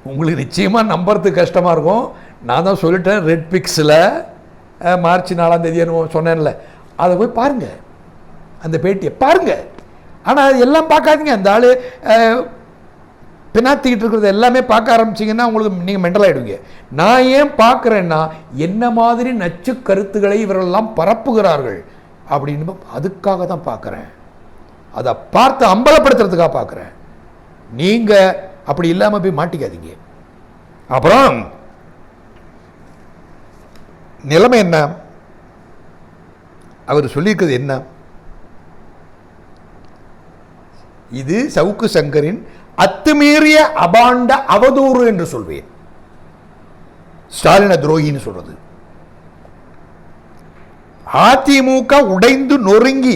A: உங்களுக்கு நிச்சயமா நம்புறதுக்கு கஷ்டமா இருக்கும். நான் தான் சொல்லிட்டேன், ரெட் பிக்ஸில் மார்ச் 4ஆம் தேதி சொன்னேன்ல, அதை போய் பாருங்க, அந்த பேட்டியை பாருங்க. ஆனால் எல்லாம் பார்க்காதீங்க. அந்த ஆள் பின்னாத்திக்கிட்டு இருக்கிறது எல்லாமே பார்க்க ஆரம்பிச்சிங்கன்னா உங்களுக்கு நீங்கள் மென்டல் ஆகிடுவீங்க. நான் ஏன் பார்க்குறேன்னா என்ன மாதிரி நச்சு கருத்துக்களை இவரெல்லாம் பரப்புகிறார்கள் அப்படின்னு அதுக்காக தான் பார்க்குறேன். அதை பார்த்து அம்பலப்படுத்துறதுக்காக பார்க்குறேன். நீங்கள் அப்படி இல்லாமல் போய் மாட்டிக்காதீங்க. அப்புறம் நிலைமை என்ன? அவர் சொல்லியிருக்கிறது என்ன? இது சவுக்கு சங்கரின் அத்துமீறிய அபாண்ட அவதூறு என்று சொல்வேன். ஸ்டாலின துரோகின்னு சொல்றது. அதிமுக உடைந்து நொறுங்கி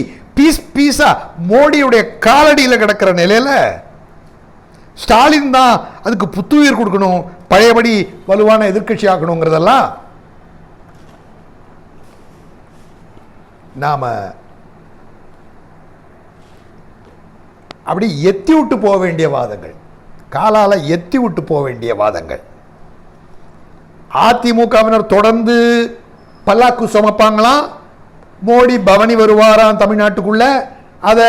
A: பீஸா மோடியுடைய காலடியில் கிடக்கிற நிலையில ஸ்டாலின் தான் அதுக்கு புத்துயிர் கொடுக்கணும், பழையபடி வலுவான எதிர்க்கட்சி ஆக்கணுங்கிறதெல்லாம் நாம அப்படி எத்தி விட்டு போக வேண்டிய வாதங்கள், காலால எத்தி விட்டு போக வேண்டிய வாதங்கள். அதிமுகவினர் தொடர்ந்து பல்லாக்கு சுமப்பாங்களாம். மோடி பவனி வருவாராம் தமிழ்நாட்டுக்குள்ள. அதை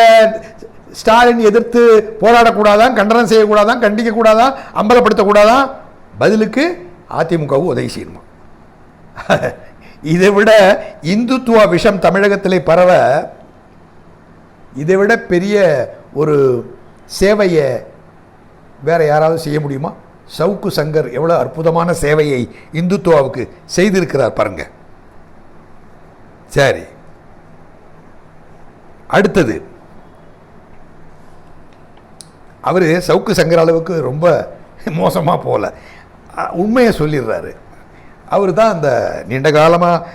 A: ஸ்டாலின் எதிர்த்து போராடக்கூடாதான், கண்டனம் செய்யக்கூடாதான், கண்டிக்க கூடாதான், அம்பலப்படுத்தக்கூடாதான். பதிலுக்கு அதிமுகவும் உதவி செய்யணுமா? இதை விட இந்துத்துவ விஷம் தமிழகத்திலே பரவ இதை விட பெரிய ஒரு சேவையை வேற யாராவது செய்ய முடியுமா? சவுக்கு சங்கர் எவ்வளவு அற்புதமான சேவையை இந்துத்துவாவுக்கு செய்திருக்கிறார் பாருங்க. சரி, அடுத்தது அவர் சவுக்கு சங்கர் அளவுக்கு ரொம்ப மோசமாக போகல, உண்மையை சொல்லிடுறாரு. அவர் தான் அந்த நீண்ட காலமாக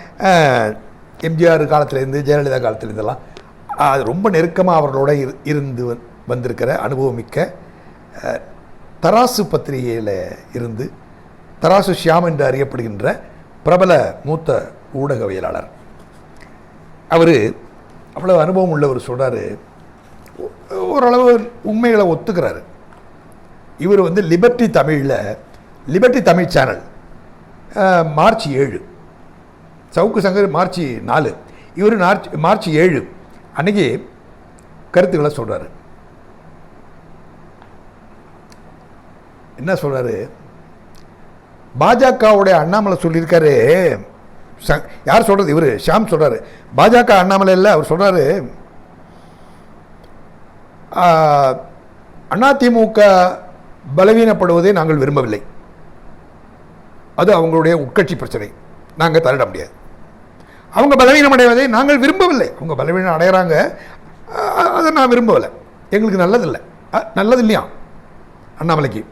A: எம்ஜிஆர் காலத்திலேருந்து ஜெயலலிதா காலத்திலேருந்தெல்லாம் அது ரொம்ப நெருக்கமாக அவர்களோட இருந்து வந்திருக்கிற அனுபவமிக்க தராசு பத்திரிகையில் இருந்து தராசு ஷியாம் என்று அறியப்படுகின்ற பிரபல மூத்த ஊடகவியலாளர். அவர் அவ்வளவு அனுபவம் உள்ளவர். சொல்கிறாரு, ஓரளவு உண்மைகளை ஒத்துக்கிறாரு. இவர் வந்து liberty Tamil channel March 7, Savukku Shankar March 4, இவர் மார்ச் 7 அன்னைக்கு கருத்துக்களை சொல்றாரு. என்ன சொல்றாரு? பாஜகவுடைய அண்ணாமலை சொல்லியிருக்காரு, யார் சொல்கிறது? இவர் ஷியாம் சொல்கிறாரு. பாஜக அண்ணாமலை இல்லை, அவர் சொல்கிறாரு அதிமுக பலவீனப்படுவதை நாங்கள் விரும்பவில்லை, அது அவங்களுடைய உட்கட்சி பிரச்சனை, நாங்கள் தலையிட முடியாது. அவங்க பலவீனம் அடைவதை நாங்கள் விரும்பவில்லை, அவங்க பலவீனம் அடைகிறாங்க, அதை நான் விரும்பவில்லை, எங்களுக்கு நல்லதில்லை. நல்லது இல்லையா அண்ணாமலைக்கு?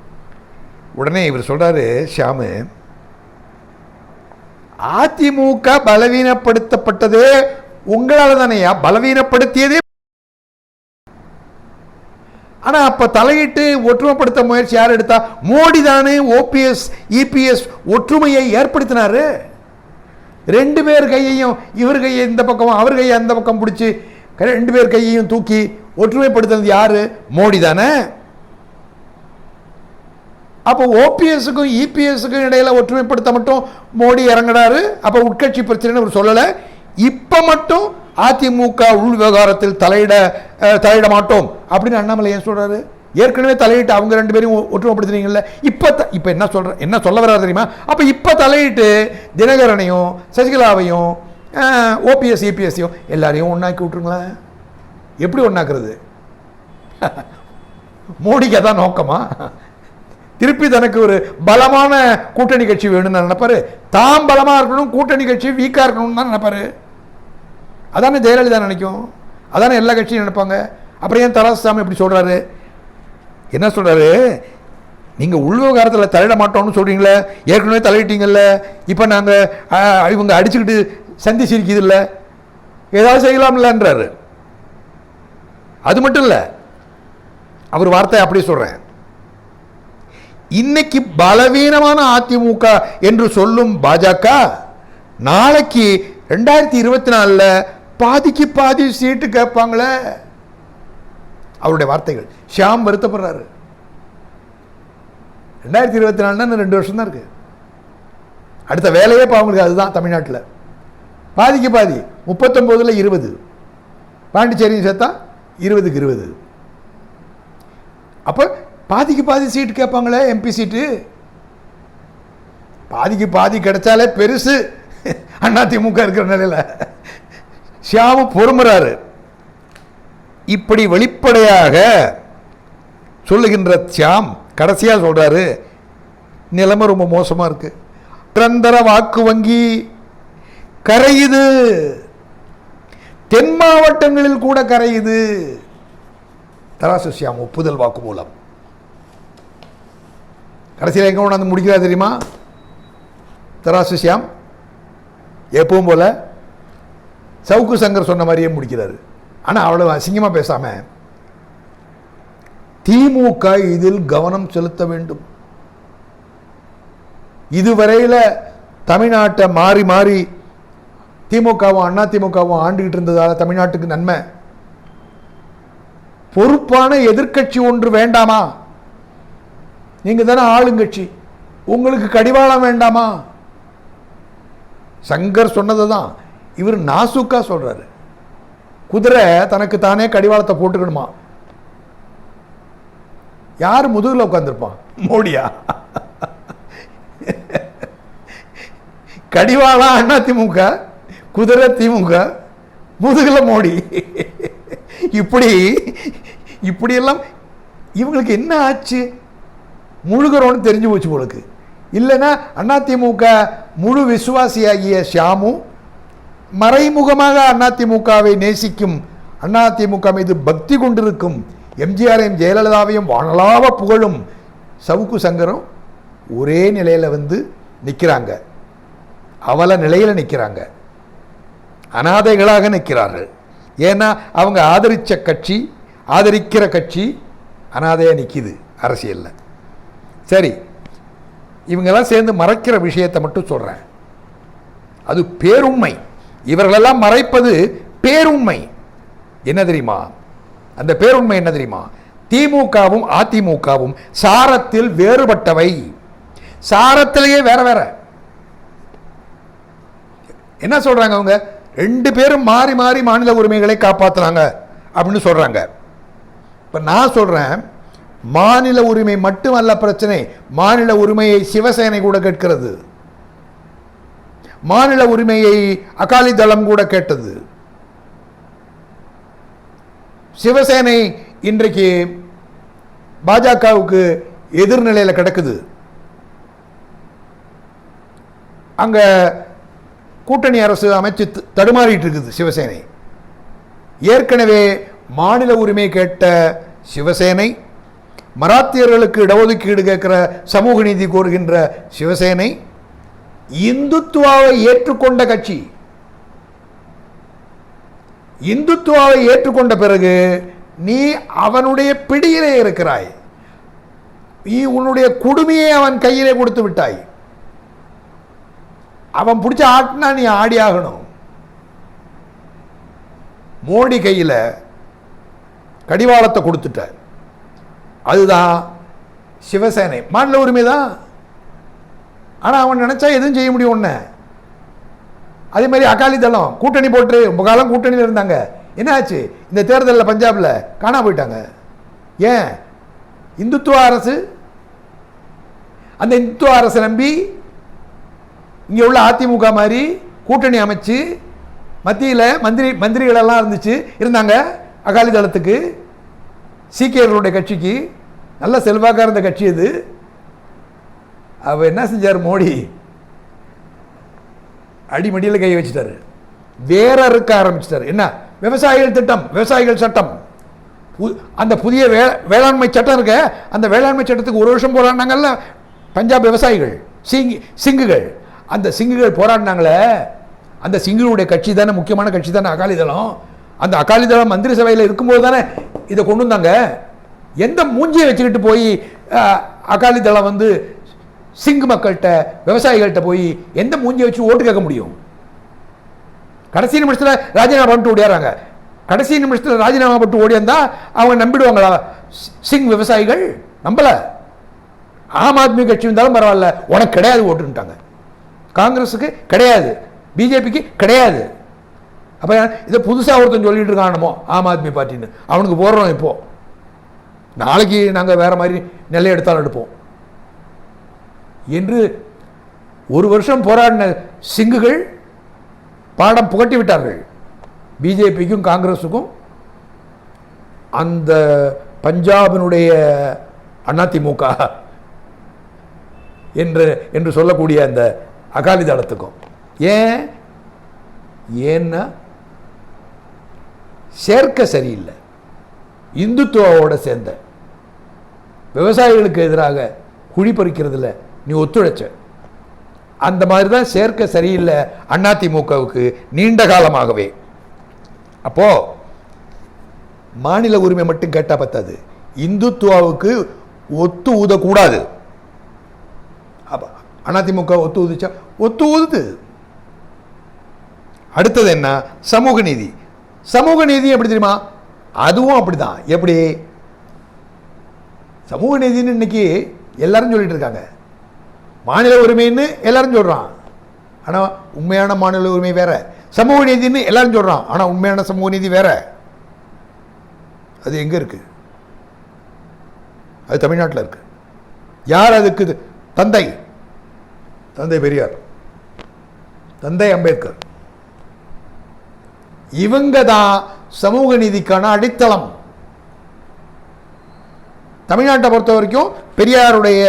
A: உடனே இவர் சொல்கிறாரு ஷியாமு, அதிமுக பலவீனப்படுத்தப்பட்டதே உங்களால் தானேயா, பலவீனப்படுத்தியதே. ஆனால் அப்போ தலையிட்டு ஒற்றுமைப்படுத்த முயற்சி யார் எடுத்தா? மோடி தானே. ஓபிஎஸ் இபிஎஸ் ஒற்றுமையை ஏற்படுத்தினாரு. 2 பேர் கையையும், இவர் கையை இந்த பக்கம் அவர் கையை அந்த பக்கம் பிடிச்சி 2 பேர் கையையும் தூக்கி ஒற்றுமைப்படுத்தினது யாரு? மோடி தானே. அப்போ ஓபிஎஸ்க்கும் இபிஎஸ்க்கும் இடையில ஒற்றுமைப்படுத்த மட்டும் மோடி இறங்கினாரு. அப்போ உட்கட்சி பிரச்சனை அவர் சொல்லலை. இப்போ மட்டும் அதிமுக உள் விவகாரத்தில் தலையிட மாட்டோம் அப்படின்னு அண்ணாமலை ஏன் சொல்றாரு? ஏற்கனவே தலையிட்டு அவங்க 2 பேரையும் ஒற்றுமைப்படுத்தினீங்கல்ல. இப்போ என்ன சொல்ல வர்றாரு தெரியுமா? அப்போ இப்போ தலையிட்டு தினகரனையும் சசிகலாவையும் ஓபிஎஸ் இபிஎஸ்ஸையும் எல்லாரையும் ஒன்றாக்கி விட்டுருங்களேன். எப்படி ஒன்றாக்குறது? மோடிக்கு அதான் நோக்கமா? திருப்பி தனக்கு ஒரு பலமான கூட்டணி கட்சி வேணும்னு நினைப்பாரு. தாம் பலமாக இருக்கணும், கூட்டணி கட்சி வீக்காக இருக்கணும்னு தான் நினைப்பாரு. அதானே ஜெயலலிதா நினைக்கும், அதானே எல்லா கட்சியும் நினைப்பாங்க. அப்புறம் ஏன் தராசாமி எப்படி சொல்கிறாரு? என்ன சொல்கிறாரு? நீங்கள் உள் விவகாரத்தில் தலையிட மாட்டோம்னு சொல்கிறீங்களே, ஏற்கனவே தலையிட்டீங்கல்ல, இப்போ நாங்கள் இவங்க அடிச்சுக்கிட்டு சந்தி சிரிக்குது இல்லை, ஏதாவது செய்யலாம்லன்றாரு. அது மட்டும் இல்லை, அவர் வார்த்தை அப்படியே சொல்கிறேன், இன்னைக்கு பலவீனமான அதிமுக என்று சொல்லும் பாஜக நாளைக்கு 2024 பாதிக்கு பாதி சீட்டு கேட்பாங்களே. அவருடைய வார்த்தைகள். ஷியாம் வருத்தப்படுறாரு. 2024 2 வருஷம் தான் இருக்கு. அடுத்த வேலையே இப்போ அவங்களுக்கு அதுதான். தமிழ்நாட்டில் பாதிக்கு பாதி 39ல் 20, பாண்டிச்சேரியும் சேர்த்தா 20க்கு 20. அப்போ பாதிக்கு பாதி சீட்டு கேட்பாங்களே, எம்பி சீட்டு. பாதிக்கு பாதி கிடைச்சாலே பெருசு அதிமுக இருக்கிற நிலையில். ஷியாமு பொறுமுறாரு. இப்படி வெளிப்படையாக சொல்லுகின்ற ஷியாம் கடைசியாக சொல்றாரு, நிலைமை ரொம்ப மோசமா இருக்கு, நிரந்தர வாக்கு வங்கி கரையுது, தென் மாவட்டங்களில் கூட கரையுது. தராசு ஷியாம் ஒப்புதல் வாக்கு மூலம் கடைசியில் எங்க கொண்டாந்து முடிக்கிறார் தெரியுமா? தராசு ஷியாம் எப்பவும் போல சவுக்கு சங்கர் சொன்ன மாதிரியே முடிக்கிறாரு. ஆனால் அவ்வளவு அசிங்கமாக பேசாம, திமுக இதில் கவனம் செலுத்த வேண்டும். இதுவரையில் தமிழ்நாட்டை மாறி மாறி திமுகவும் அதிமுகவும் ஆண்டுகிட்டு இருந்ததால தமிழ்நாட்டுக்கு நன்மை. பொறுப்பான எதிர்க்கட்சி ஒன்று வேண்டாமா? நீங்க தானே ஆளுங்கட்சி, உங்களுக்கு கடிவாளம் வேண்டாமா? சங்கர் சொன்னதுதான் இவர் நாசுக்கா சொல்றாரு. குதிரை தனக்கு தானே கடிவாளத்தை போட்டுக்கணுமா? யார் முதுகுல உட்கார்ந்துருப்பான்? மோடியா? கடிவாளம் அதிமுக, குதிரை திமுக, முதுகுல மோடி. இப்படியெல்லாம் இவங்களுக்கு என்ன ஆச்சு? முழுகிறோன்னு தெரிஞ்சு போச்சு உங்களுக்கு. இல்லைன்னா அதிமுக முழு விசுவாசியாகிய ஷியாமு மறைமுகமாக அதிமுகவை நேசிக்கும், அதிமுக மீது பக்தி கொண்டிருக்கும் எம்ஜிஆரையும் ஜெயலலிதாவையும் வானலாவ புகழும் சவுக்கு சங்கரும் ஒரே நிலையில் வந்து நிற்கிறாங்க. அவல நிலையில் நிற்கிறாங்க, அனாதைகளாக நிற்கிறார்கள். ஏன்னா அவங்க ஆதரிக்கிற கட்சி அனாதையாக நிற்கிது அரசியலில். சரி, இவங்கெல்லாம் சேர்ந்து மறைக்கிற விஷயத்தை மட்டும் சொல்கிறேன். அது பேருண்மை. இவர்களெல்லாம் மறைப்பது பேருண்மை. என்ன தெரியுமா? அந்த பேருண்மை என்ன தெரியுமா? திமுகவும் அதிமுகவும் சாரத்தில் வேறுபட்டவை. சாரத்திலேயே வேற வேற. என்ன சொல்றாங்க அவங்க? 2 பேரும் மாறி மாறி மாநில உரிமைகளை காப்பாற்றுறாங்க அப்படின்னு சொல்றாங்க. இப்ப நான் சொல்றேன், மாநில உரிமை மட்டுமல்ல பிரச்சனை, மாநில உரிமையை சிவசேனை கூட கேட்கிறது. மாநில உரிமையை அகாலி தளம் கூட கேட்டது. சிவசேனை இன்றைக்கு பாஜகவுக்கு எதிர்நிலையில் கிடக்குது. அங்க கூட்டணி அரசு அமைச்சு தடுமாறிட்டு இருக்குது சிவசேனை. ஏற்கனவே மாநில உரிமை கேட்ட சிவசேனை, மராத்தியர்களுக்கு இடஒதுக்கீடு கேட்கிற சமூக நீதி கோருகின்ற சிவசேனை, இந்துத்துவாவை ஏற்றுக்கொண்ட கட்சி. இந்துத்துவாவை ஏற்றுக்கொண்ட பிறகு நீ அவனுடைய பிடியிலே இருக்கிறாய், நீ உன்னுடைய குடுமையை அவன் கையிலே கொடுத்து விட்டாய். அவன் பிடிச்ச ஆட்டினா நீ ஆடி ஆகணும். மோடி கையில் கடிவாளத்தை கொடுத்துட்ட. அதுதான் சிவசேனை. மாநில உரிமை தான், ஆனால் அவன் நினைச்சா எதுவும் செய்ய முடியும் ஒன்று. அதே மாதிரி அகாலி தளம் கூட்டணி போட்டு ரொம்ப காலம் கூட்டணியில் இருந்தாங்க. என்ன ஆச்சு? இந்த தேர்தலில் பஞ்சாபில் காணாம போயிட்டாங்க. ஏன்? இந்துத்துவ அரசு. அந்த இந்துத்துவ அரசை நம்பி இங்கே உள்ள அதிமுக மாதிரி கூட்டணி அமைச்சு மத்தியில் மந்திரிகளெல்லாம் இருந்தாங்க. அகாலி தளத்துக்கு, சீக்கியர்களுடைய கட்சிக்கு நல்ல செல்வாக்காக இருந்த கட்சி அது. அவ என்ன செஞ்சார் மோடி? அடிமடியில் கை வச்சுட்டாரு, வேற இருக்க ஆரம்பிச்சிட்டாரு. என்ன? விவசாயிகள் திட்டம், விவசாயிகள் சட்டம், அந்த புதிய வேளாண்மை சட்டம் இருக்க. அந்த வேளாண்மை சட்டத்துக்கு ஒரு வருஷம் போராடினாங்கல்ல பஞ்சாப் விவசாயிகள், சிங்குகள். அந்த சிங்குகள் போராடினாங்களே, அந்த சிங்குகளுடைய கட்சி தானே, முக்கியமான கட்சி தானே அகாலி தளம். அந்த அகாலி தளம் மந்திரி சபையில் இருக்கும்போது தானே இதை கொண்டு வந்தாங்க. எந்த மூஞ்சியை வச்சுக்கிட்டு போய் அகாலி தளம் வந்து சிங்கு மக்கள்கிட்ட, விவசாயிகள்கிட்ட போய் எந்த மூஞ்சியை வச்சு ஓட்டு கேட்க முடியும்? கடைசி நிமிஷத்தில் ராஜினாமா பண்ணிட்டு ஓடியாராங்க. கடைசி நிமிஷத்தில் ராஜினாமா பண்ணிட்டு ஓடியாந்தா அவங்க நம்பிடுவாங்களா? சிங் விவசாயிகள் நம்பல. ஆம் ஆத்மி கட்சி இருந்தாலும் பரவாயில்ல, உனக்கு கிடையாது ஓட்டுன்ட்டாங்க. காங்கிரஸுக்கு கிடையாது, பிஜேபிக்கு கிடையாது. அப்போ இதை புதுசாக ஒருத்தன் சொல்லிட்டு இருக்கானமோ ஆம் ஆத்மி பார்ட்டின்னு, அவனுக்கு போடுறோம். இப்போ நாளைக்கு நாங்கள் வேற மாதிரி நிலை எடுத்தாலும் எடுப்போம் என்று ஒரு வருஷம் போராடின சிங்குகள் பாடம் புகட்டி விட்டார்கள் பிஜேபிக்கும் காங்கிரஸுக்கும். அந்த பஞ்சாபினுடைய அதிமுக என்று சொல்லக்கூடிய அந்த அகாலி தளத்துக்கும். ஏன்னா சேர்க்க சரியில்லை. இந்துத்துவோட சேர்ந்த விவசாயிகளுக்கு எதிராக குழி பறிக்கிறதுல நீ ஒத்துழைச்ச. அந்த மாதிரி தான் சேர்க்க சரியில்லை அதிமுகவுக்கு நீண்ட காலமாகவே. அப்போ மாநில உரிமை மட்டும் கேட்டா பத்தாது, இந்துத்துவாவுக்கு ஒத்து ஊதக்கூடாது. அதிமுக ஒத்து ஊதிச்சா ஒத்து ஊதுது. அடுத்தது என்ன? சமூக நீதி. சமூக நீதி எப்படி தெரியுமா? அதுவும் அப்படிதான். எப்படி சமூக நீதினு இன்னைக்கு எல்லாரும் சொல்லிட்டு இருக்காங்க. மாநில உரிமைன்னு எல்லாரும் சொல்றான், ஆனா உண்மையான மாநில உரிமை வேற. சமூக நீதினு எல்லாரும் சொல்றான், ஆனா உண்மையான சமூக நீதி வேற. அது எங்க இருக்கு? அது தமிழ்நாட்டில் இருக்கு. யார் அதுக்கு தந்தை? தந்தை பெரியார், தந்தை அம்பேத்கர். இவங்க தான் சமூக நீதிக்கான அடித்தளம். தமிழ்நாட்டை பொறுத்த வரைக்கும் பெரியாருடைய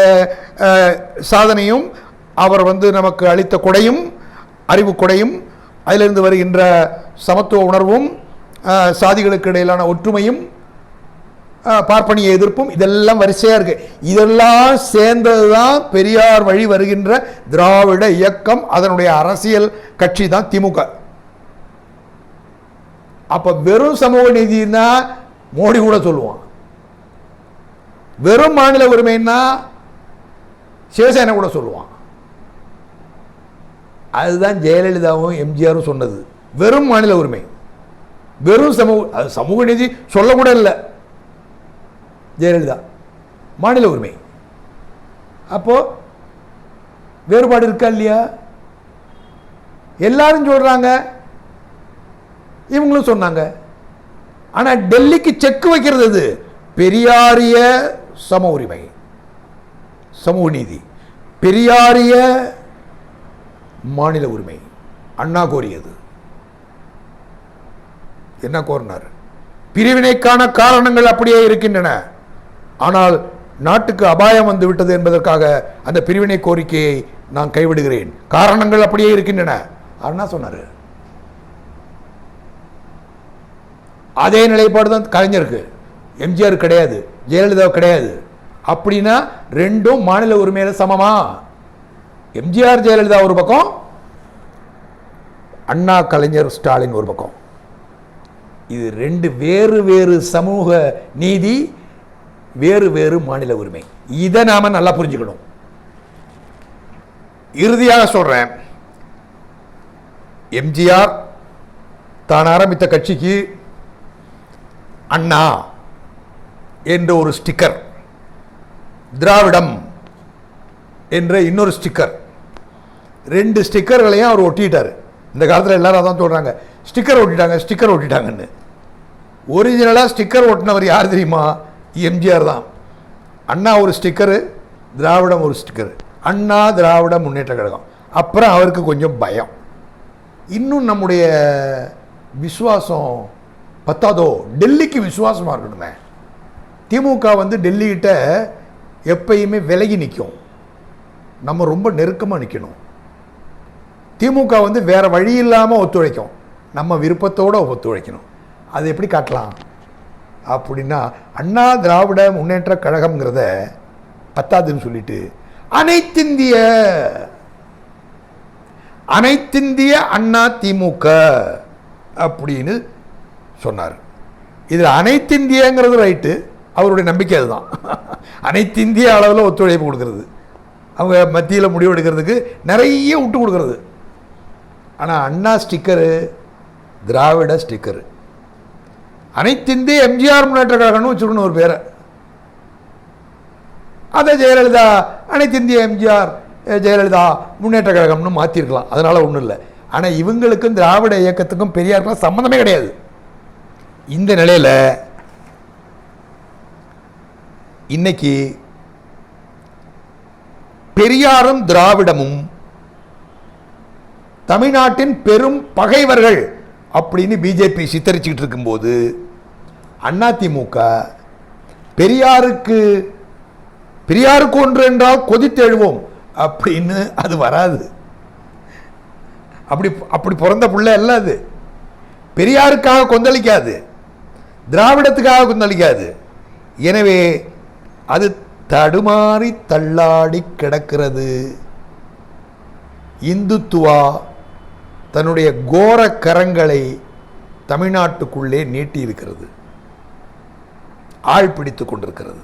A: சாதனையும், அவர் நமக்கு அளித்த கொடையும், அறிவு கொடையும், அதிலிருந்து வருகின்ற சமத்துவ உணர்வும், சாதிகளுக்கு இடையிலான ஒற்றுமையும், பார்ப்பனிய எதிர்ப்பும், இதெல்லாம் வரிசையா இருக்கு. இதெல்லாம் சேர்ந்ததுதான் பெரியார் வழி வருகின்ற திராவிட இயக்கம். அதனுடைய அரசியல் கட்சி தான் திமுக. அப்ப வெறும் சமூக நீதினா மோடி கூட சொல்லுவான், வெறும் மாநில உரிமைன்னா சிவசேனை கூட சொல்லுவான். அதுதான் ஜெயலலிதாவும் எம்ஜிஆரும் சொன்னது. வெறும் மாநில உரிமை, வெறும் சமூக நீதி சொல்லக்கூட இல்லை ஜெயலலிதா, மாநில உரிமை. அப்போ வேறுபாடு இருக்கா இல்லையா? எல்லாரும் சொல்றாங்க, இவங்களும் சொன்னாங்க. ஆனா டெல்லிக்கு செக் வைக்கிறது அது பெரியாரிய சம உரிமை, சமூக நீதி, பெரியாரிய மாநில உரிமை. அண்ணா கோரியது என்ன கோரினார்? பிரிவினைக்கான காரணங்கள் அப்படியே இருக்கின்றன, ஆனால் நாட்டுக்கு அபாயம் வந்து விட்டது என்பதற்காக அந்த பிரிவினை கோரிக்கையை நான் கைவிடுகிறேன், காரணங்கள் அப்படியே இருக்கின்றன அண்ணா சொன்னார். அதே நிலைப்பாடு தான் கலைஞருக்கு. எம்ஜிஆர் கிடையாது, ஜெயலலிதா கிடையாது. அப்படின்னா ரெண்டும் மாநில உரிமையில சமமா? எம்ஜிஆர் ஜெயலலிதா ஒரு பக்கம், அண்ணா கலைஞர் ஸ்டாலின் ஒரு பக்கம். இது ரெண்டு வேறு வேறு சமூக நீதி, வேறு வேறு மாநில உரிமை. இதை நாம நல்லா புரிஞ்சுக்கணும். இறுதியாக சொல்றேன், எம்ஜிஆர் தான் ஆரம்பித்த கட்சிக்கு அண்ணா என்ற ஒரு ஸ்டிக்கர், திராவிடம் என்ற இன்னொரு ஸ்டிக்கர், ரெண்டு ஸ்டிக்கர்களையும் அவர் ஒட்டிட்டார். இந்த காலத்தில் எல்லாரும் அதான் சொல்றாங்க, ஸ்டிக்கர் ஒட்டிட்டாங்க ஸ்டிக்கர் ஒட்டிட்டாங்கன்னு. ஒரிஜினலாக ஸ்டிக்கர் ஒட்டினவர் யார் தெரியுமா? எம்ஜிஆர் தான். அண்ணா ஒரு ஸ்டிக்கரு, திராவிடம் ஒரு ஸ்டிக்கரு, அண்ணா திராவிட முன்னேற்ற கழகம். அப்புறம் அவருக்கு கொஞ்சம் பயம், இன்னும் நம்முடைய விசுவாசம் பத்தாதோ, டெல்லிக்கு விசுவாசமாக இருக்கணுமே. திமுக வந்து டெல்லிகிட்ட எப்பயுமே விலகி நிற்கும், நம்ம ரொம்ப நெருக்கமாக நிற்கணும். திமுக வந்து வேற வழி இல்லாமல் ஒத்துழைக்கும், நம்ம விருப்பத்தோடு ஒத்துழைக்கணும். அது எப்படி காட்டலாம் அப்படின்னா, அண்ணா திராவிட முன்னேற்ற கழகம்ங்கிறத பத்தாதுன்னு சொல்லிட்டு அனைத்திந்திய அண்ணா திமுக அப்படின்னு சொன்னார். இதில் அனைத்திந்தியங்கிறது ரைட்டு, அவருடைய நம்பிக்கை அதுதான். அனைத்திந்திய அளவில் ஒத்துழைப்பு கொடுக்கறது, அவங்க மத்தியில் முடிவு எடுக்கிறதுக்கு நிறைய விட்டு கொடுக்கறது. ஆனால் அண்ணா ஸ்டிக்கரு, திராவிட ஸ்டிக்கரு, அனைத்திந்திய எம்ஜிஆர் முன்னேற்ற கழகம்னு வச்சுக்கணும் ஒரு பேரை. அதை ஜெயலலிதா அனைத்திந்திய எம்ஜிஆர் ஜெயலலிதா முன்னேற்ற கழகம்னு மாற்றிருக்கலாம், அதனால ஒன்றும் இல்லை. ஆனால் இவங்களுக்கும் திராவிட இயக்கத்துக்கும் பெரியாருக்கும் சம்மந்தமே கிடையாது. இந்த நிலையில் இன்னைக்கு பெரியாரும் திராவிடமும் தமிழ்நாட்டின் பெரும் பகைவர்கள் அப்படின்னு பிஜேபி சித்தரிச்சுக்கிட்டு இருக்கும்போது, அதிமுக பெரியாருக்கு ஒன்று என்றால் கொதித்தெழுவோம் அப்படின்னு அது வராது. அப்படி பிறந்த பிள்ளை அல்ல அது. பெரியாருக்காக கொந்தளிக்காது, திராவிடத்துக்காக கொந்தளிக்காது. எனவே அது தடுமாறி தள்ளாடி கிடக்கிறது. இந்துத்துவா தன்னுடைய கோர கரங்களை தமிழ்நாட்டுக்குள்ளே நீட்டி இருக்கிறது, ஆள் பிடித்துக் கொண்டிருக்கிறது.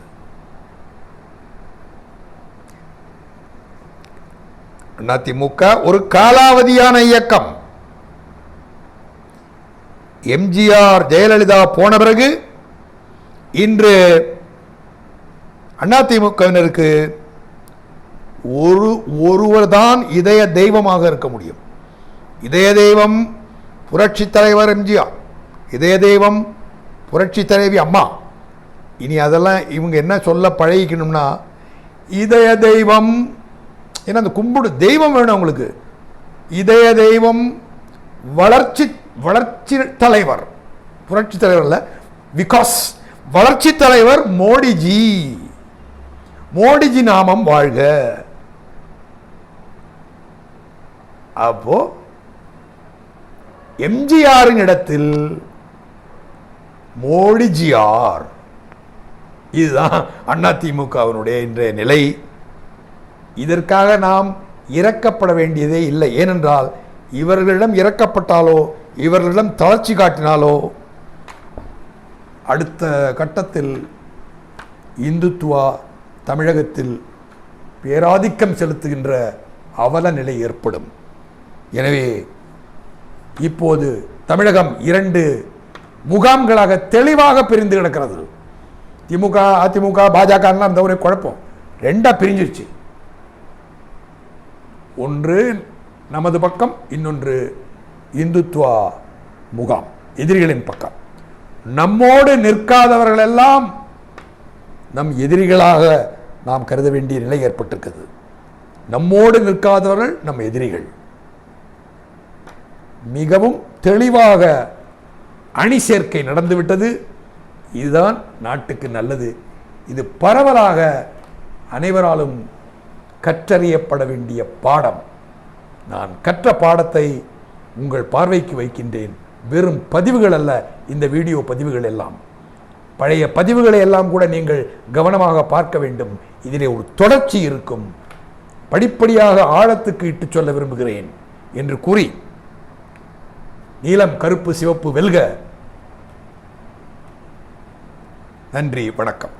A: அதிமுக ஒரு காலாவதியான இயக்கம். எம்ஜிஆர் ஜெயலலிதா போன பிறகு இன்று அதிமுகவினருக்கு ஒருவர் தான் இதய தெய்வமாக இருக்க முடியும். இதய தெய்வம் புரட்சி தலைவர் எம்ஜிஆர், இதய தெய்வம் புரட்சி தலைவி அம்மா. இனி அதெல்லாம் இவங்க என்ன சொல்ல பழகிக்கணும்னா, இதய தெய்வம், ஏன்னா அந்த கும்பிடு தெய்வம் வேணும் அவங்களுக்கு. இதய தெய்வம் வளர்ச்சி தலைவர், புரட்சி தலைவர் அல்ல, பிகாஸ் வளர்ச்சி தலைவர் மோடிஜி. மோடிஜி நாமம் வாழ்க. அப்போ எம்ஜிஆரின் இடத்தில் மோடிஜிஆர். இதுதான் அதிமுகவினுடைய இன்றைய நிலை. இதற்காக நாம் இறக்கப்பட வேண்டியதே இல்லை. ஏனென்றால் இவர்களிடம் இறக்கப்பட்டாலோ, இவர்களிடம் தளர்ச்சி காட்டினாலோ, அடுத்த கட்டத்தில் இந்துத்துவா தமிழகத்தில் பேராதிக்கம் செலுத்துகின்ற அவல நிலை ஏற்படும். எனவே இப்போது தமிழகம் 2 முகாம்களாக தெளிவாக பிரிந்து கிடக்கிறது. திமுக, அதிமுக, பாஜக அந்த ஒரே குழப்பம், 2ஆ பிரிஞ்சிருச்சு. ஒன்று நமது பக்கம், இன்னொன்று இந்துத்துவா முகாம், எதிரிகளின் பக்கம். நம்மோடு நிற்காதவர்கள் எல்லாம் நம் எதிரிகளாக நாம் கருத வேண்டிய நிலை ஏற்பட்டிருக்கிறது. நம்மோடு நிற்காதவர்கள் நம் எதிரிகள். மிகவும் தெளிவாக அணி சேர்க்கை நடந்துவிட்டது. இதுதான் நாட்டுக்கு நல்லது. இது பரவலாக அனைவராலும் கற்றறியப்பட வேண்டிய பாடம். நான் கற்ற பாடத்தை உங்கள் பார்வைக்கு வைக்கின்றேன். வெறும் பதிவுகள் அல்ல இந்த வீடியோ பதிவுகள் எல்லாம். பழைய பதிவுகளை எல்லாம் கூட நீங்கள் கவனமாக பார்க்க வேண்டும். இதிலே ஒரு தொடர்ச்சி இருக்கும். படிப்படியாக ஆழத்துக்கு இட்டு சொல்ல விரும்புகிறேன் என்று கூறி, நீலம் கருப்பு சிவப்பு வெல்க. நன்றி, வணக்கம்.